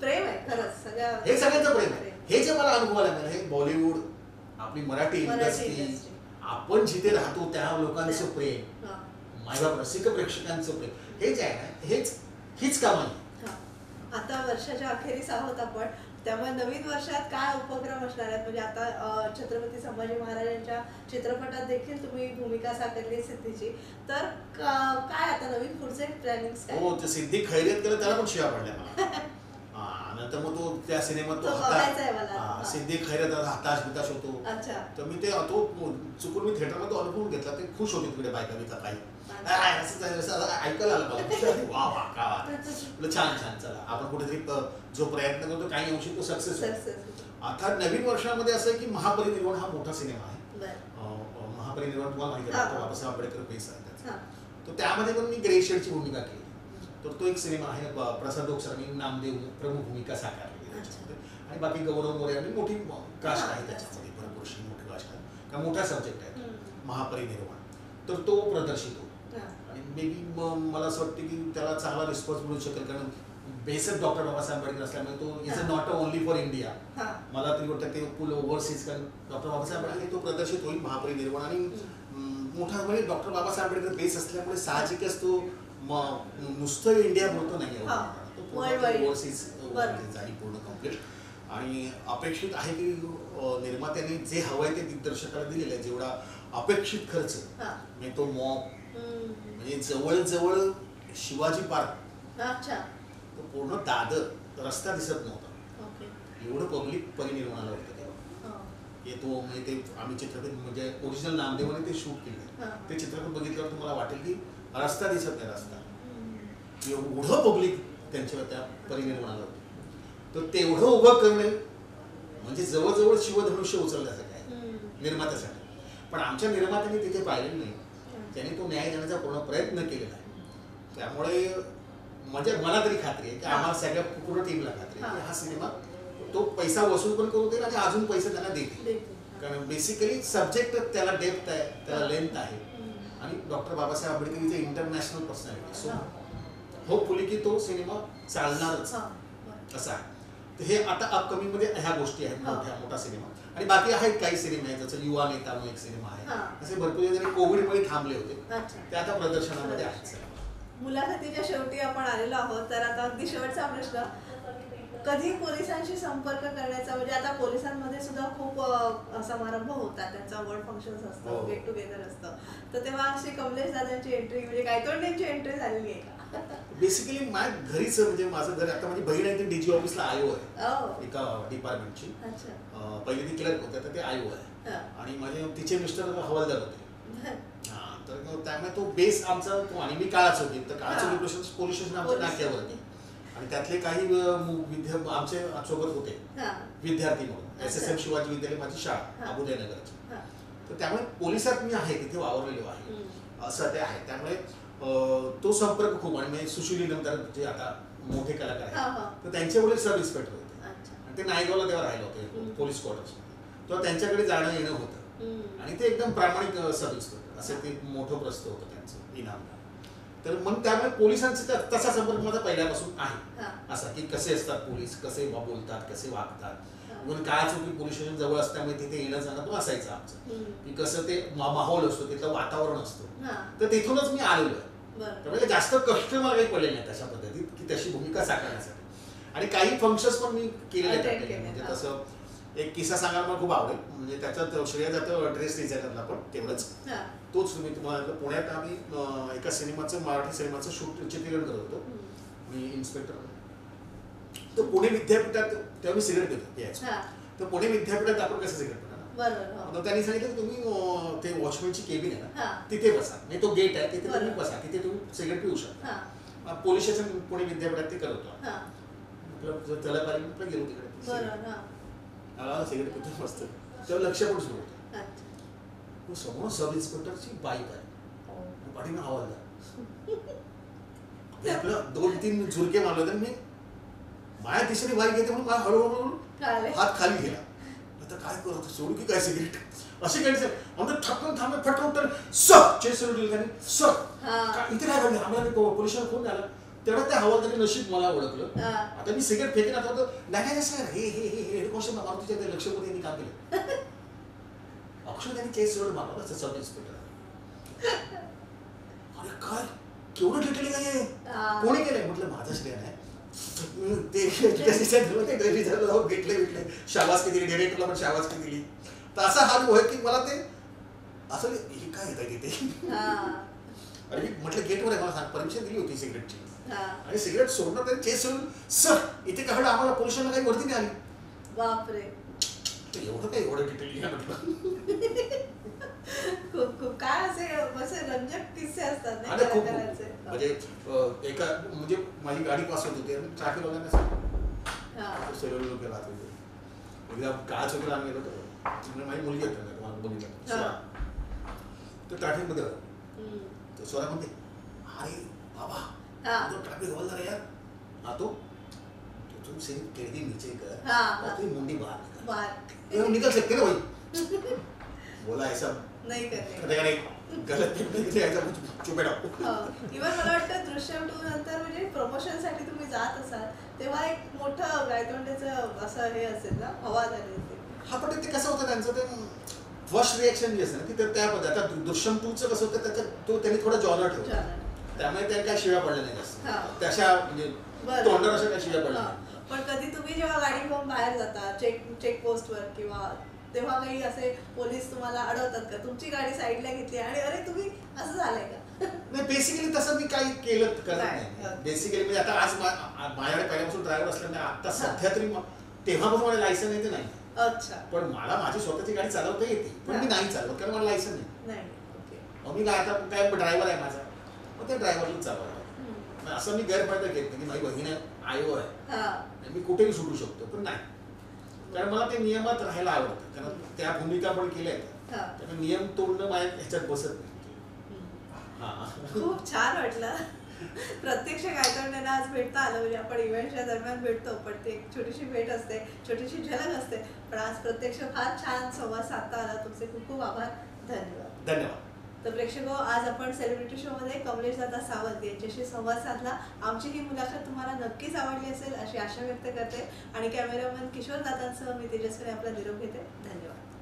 प्रेम आहे खरंच, हे सगळ्यांचं प्रेम आहे. हे जे मला अनुभवायला मिळालं, हे बॉलिवूड, आपली मराठी इंडस्ट्री, आपण जिथे राहतो त्या लोकांचं प्रेम, मायबाप रसिक प्रेक्षकांचं प्रेम, हे जे आहे ना, हीच कमाई. आता वर्षाच्या अखेरीस आहोत आपण, त्यामुळे नवीन वर्षात काय उपक्रम असणार आहेत? म्हणजे आता छत्रपती संभाजी महाराजांच्या चित्रपटात देखील तुम्ही भूमिका साकारली सिद्धीची, तर काय आता नवीन पुढचे प्लॅनिंग? हो, ते सिद्धी खैरेत केलं, त्याला पण शिव्या पडल्या मला. नंतर मग तो त्या सिनेमात तो सिद्धी खैरेत हताश बिताश होतो, तर मी ते तो चुकून मी थिएटरमध्ये तो अनुभव घेतला. ते खुश होते तिकडे बायका बिका काही ऐकायला आलं मला, वा वा का छान छान, चला आपण कुठेतरी जो प्रयत्न करतो काही अंशी तो सक्सेस होतो. आता नवीन वर्षामध्ये असं आहे की महापरिनिर्वाण हा मोठा सिनेमा आहे. महापरिनिर्वाण तुम्हाला माहिती आहे, बाबासाहेब आंबेडकर पेस आहे त्याचा. तर त्यामध्ये पण मी ग्रे शेडची भूमिका केली. तर तो एक सिनेमा आहे, प्रसाद सरांनी नामदेव प्रमुख भूमिका साकारली त्याच्यामध्ये, आणि बाकी गौरव मोरे आणि मोठी कास्ट आहे त्याच्यामध्ये, भरपूरशी मोठी कास्ट आहे, का मोठा सब्जेक्ट आहे महापरिनिर्वाण. तर तो प्रदर्शित होतो आणि मे बी मला असं वाटतं की त्याला चांगला रिस्पॉन्स मिळू शकेल, कारण बेसिक डॉक्टर बाबासाहेब आंबेडकर असल्यामुळे तो is a not only for India. मला तरी वाटतं ते फुल ओव्हरसीज, कारण डॉक्टर बाबासाहेब आंबेडकर तो प्रदर्शित होईल महापरिनिर्वाण, आणि मोठा म्हणजे डॉक्टर बाबासाहेब आंबेडकर बेस असल्यामुळे साहजिकच तो नुसतं इंडिया बोलतो नाही, ओव्हरसीज झाली पूर्ण कम्प्लीट. आणि अपेक्षित आहे की निर्मात्याने जे हवंय ते दिग्दर्शकाला दिलेलं आहे. जेवढा अपेक्षित खर्च म्हणजे तो मॉप, म्हणजे जवळजवळ शिवाजी पार्क तो पूर्ण दादर रस्ता दिसत नव्हता, एवढं पब्लिक परिनिर्माणाला होतं तेव्हा. येतो म्हणजे ते आम्ही चित्रपट म्हणजे ओरिजिनल नामदेवाने ते शूट केले, ते चित्रपट बघितल्यावर तुम्हाला वाटेल की रस्ता दिसत नाही, रस्ता एवढं पब्लिक त्यांच्या त्या परिनिर्माणाला होतं. तर तेवढं उभं करणे म्हणजे जवळजवळ शिवधनुष्य उचलण्याचं काय, निर्मात्यासाठी. पण आमच्या निर्मात्याने तिथे पाहिलेलं नाही, त्यांनी तो न्याय देण्याचा पूर्ण प्रयत्न केलेला आहे. त्यामुळे म्हणजे मला तरी खात्री आहे की आम्हाला सगळ्या पूर्ण टीमला खात्री आहे की हा सिनेमा तो पैसा वसूल पण करू देईल आणि अजून पैसे त्यांना देतील. कारण बेसिकली सब्जेक्ट त्याला डेप्थ आहे, त्याला लेंथ आहे आणि doctor Babasaheb Ambedkar is international personality. So hopefully की तो सिनेमा चालणारच असा आहे. तर हे आता अपकमिंग मध्ये ह्या गोष्टी आहेत, मोठा सिनेमा. आणि बाकी आहेत काही सिनेमे आहेत, जसं युवा नेता म्हणून एक सिनेमा आहे. असे भरपूर जरी कोविडमुळे थांबले होते ते आता प्रदर्शनामध्ये आहेत. मुलाखतीच्या शेवटी आपण आलेलो आहोत, तर आता अगदी शेवटचा प्रश्न, कधी पोलिसांशी संपर्क करण्याचा, म्हणजे आता पोलिसांमध्ये सुद्धा खूप समारंभ होतात, त्यांचा अवॉर्ड फंक्शन्स असतात, गेट टुगेदर असतं, तर तेव्हा अशी कमलेश दादांची एंट्री म्हणजे गायतोंडेंची एंट्री झालेली आहे का? बेसिकली माझ्या घरीच, म्हणजे माझं घर आता माझी बहीण आहे ती डीजी ऑफिसला आयो आहे एका डिपार्टमेंटची. पहिले ती क्लर्क होते, तर ते आयो आहे आणि माझे तिचे मिस्टर हवालदार होते. तर त्यामुळे तो बेस आमचा तो, आणि मी काळा चौकी, तर काळा चौकी पोलीस स्टेशन आमच्या नाक्यावरती, आणि त्यातले काही आमचे सोबत होते विद्यार्थी म्हणून SSM शिवाजी विद्यालय माझी शाळा अबुदयनगरची. तर त्यामुळे पोलिसात मी आहे, तिथे वावरलेलो आहे असं ते आहे. त्यामुळे तो संपर्क खूप, आणि सुशिली नंतर जे आता मोठे कलाकार आहेत तर त्यांचे वडील सब इन्स्पेक्टर होते आणि ते नायगावला तेव्हा राहिले होते पोलीस क्वार्टर्स, तेव्हा त्यांच्याकडे जाणं येणं होतं आणि ते एकदम प्रामाणिक सब इन्स्पेक्टर, असं ते मोठं प्रस्थ होतं त्यांचं इनामदार. तर मग त्यामुळे पोलिसांचा तसा संपर्क माझा पहिल्यापासून आहे असा, की कसे असतात पोलीस, कसे बोलतात, कसे वागतात. म्हणून काळा चौकी पोलीस स्टेशन जवळ असल्यामुळे तिथे येणं जाणं पण असायचं आमचं, की कसं ते माहोल असतो, तिथलं वातावरण असतं. तर तिथूनच मी आलेलो आहे. त्यामुळे जास्त कष्ट मला काही पडले नाही तशा पद्धतीत की तशी भूमिका साकारण्यासाठी. आणि काही फंक्शन्स पण मी केलेले आहेत. म्हणजे तसं एक किस्सा सांगायला मला खूप आवडेल, म्हणजे त्याच्यात श्रेय जातं ड्रेस डिझायनरला, पण तेवढंच तोच मी तुम्हाला. पुण्यात आम्ही एका सिनेमाचं, मराठी सिनेमाचं चित्रीकरण करत होतो, मी इन्स्पेक्टर. तर पुणे विद्यापीठात तेव्हा मी सिगरेट घेतो यायचो. तर पुणे विद्यापीठात आपण कसं सिगरेट पिणार, त्यांनी सांगितलं की तुम्ही ते वॉचमॅनची केबिन आहे ना तिथे बसा, म्हणजे तो गेट आहे तिथे तुम्ही बसा, तिथे तुम्ही सिगरेट पिऊ शकता. पोलीस स्टेशन पुणे विद्यापीठात ते करत होतो. त्याला पाहिजे गेलो तिकडे सिगरेट पितो मस्त, तेव्हा लक्ष पण सुरू होतं. समोर सब इन्स्पेक्टरची बाईक आहे, पाठीनं हवालदार, आपलं 2-3 झुरके मारले, तर मी माझ्या तिसरी बाईक येते म्हणून मला हळूहळू हात खाली गेला. आता काय करतो, सोडू की काय सिगरेट, असे काही आमचं ठपकन थांबे फटकन तर सर चेस सुरू दिली त्यांनी, सर इथे काय घडलं, आम्हाला पोलिसांना फोन झाला. तेवढं त्या हवालदारी नशीब मला ओळखलं. आता मी सिगरेट फेकेन आता होतं, नाही सर हे हे हे हेड कॉन्स्टेबल मारुतीच्या ते लक्षमध्ये यांनी काम केलं. अक्षर त्यांनी केस सोडून मारला असं सब इन्स्पेक्टर. अरे काय केवढं डिटेलिंग आहे, कोणी केलंय म्हटलं माझं श्रेय नाही. ते भेटले शाबासकी दिली, डिरेक्टरला पण शाबासकी दिली. तर असा हा आहे की मला ते असं हे काय येत आहे तिथे. आणि मी म्हटलं गेटवर आहे, मला परमिशन दिली होती सिगरेटची, आणि सिगरेट सोडणं तरी चेस सोडून सर इथे काय आम्हाला पोलिसांना काही वरती नाही आली. बापरे, एवढं काय एवढं डिटेलिंग म्हटलं. खूप खूप काय असे रंजक किस्से असतात ना खूप. म्हणजे एका म्हणजे माझी गाडी पास होत होती आणि ट्रॅफिकवाल्यांना सैलून केला होते. एकदा काळ चौकीला आम्ही गेलो होतो, माझी मुलगी होती तुम्हाला बघितलं, तर ट्रॅफिकमध्ये होता. तर स्वरा म्हणते, अरे बाबा तो ट्रॅफिक हवालदार है यार, हाँ तो तुमसे कह दी नीचे कर, अपनी मुंडी बाहर निकल सकते ना भाई. बोला ऐसा नहीं करने गलत चुप बैठो. इवन मला वाटतं दृश्यम 2 नंतर म्हणजे प्रमोशन साठी तुम्ही जात असाल तेव्हा एक मोठं गायतोंडेचं असं हे असेल ना, हवा झाली. हा पण ते कसं होतं त्यांचं ते फर्स्ट रिएक्शन जे असतं ना की त्या पद्धती. आता दृश्यम 2चं कसं होतं, त्याच्यात तो त्यांनी थोडा जॉनर ठेवला, त्यामुळे त्या काही शिव्या पडल्या नाही जास्त तशा, म्हणजे तोंडावर अशा काही शिव्या पडल्या नाही. पण कधी तुम्ही जेव्हा गाडी घेऊन बाहेर जाता चेक पोस्टवर किंवा तेव्हा काही असे पोलीस तुम्हाला अडवतात का, तुमची गाडी साईडला घेतली आणि अरे तुम्ही असं झालंय का? नाही, बेसिकली तसं मी काही केलं करत नाही. बेसिकली म्हणजे आता आज माझ्याकडे पहिल्यापासून ड्रायव्हर असल्यामुळे आता सध्या तरी तेव्हापासून मला लायसन येते नाही. अच्छा. पण मला माझी स्वतःची गाडी चालवता येते, पण मी नाही चालवत कारण मला लायसन नाही. मग मी आता काय ड्रायव्हर आहे माझा, मग त्या ड्रायव्हरलाच चालवायला. असं मी गैरफायदा घेत नाही की माझी बहीण आयो आहे, मी कुठेही सुटू शकतो, पण नाही. कारण मला ते नियमात राहायला आवडतं, कारण त्या भूमिका पण केल्या आहेत. त्यामुळे नियम तोडणं माझ्या ह्याच्यात बसत नाही. खूप छान वाटलं. प्रत्यक्ष गायतोंड्यांना आज भेटता आलं. म्हणजे आपण इव्हेंटच्या दरम्यान भेटतो पण ती एक छोटीशी भेट असते, छोटीशी झलक असते, पण आज प्रत्यक्ष फार छान संवाद साधता आला. तुमचे खूप खूप आभार. धन्यवाद. धन्यवाद. तर प्रेक्षक आज आपण सेलिब्रिटी शो मध्ये कमलेश दादा सावंत यांच्याशी संवाद साधला. आमची ही मुलाखत तुम्हाला नक्कीच आवडली असेल अशी आशा व्यक्त करते आणि कॅमेरामॅन किशोर दादांसह मी तेजस्वी आपला निरोप घेते. धन्यवाद.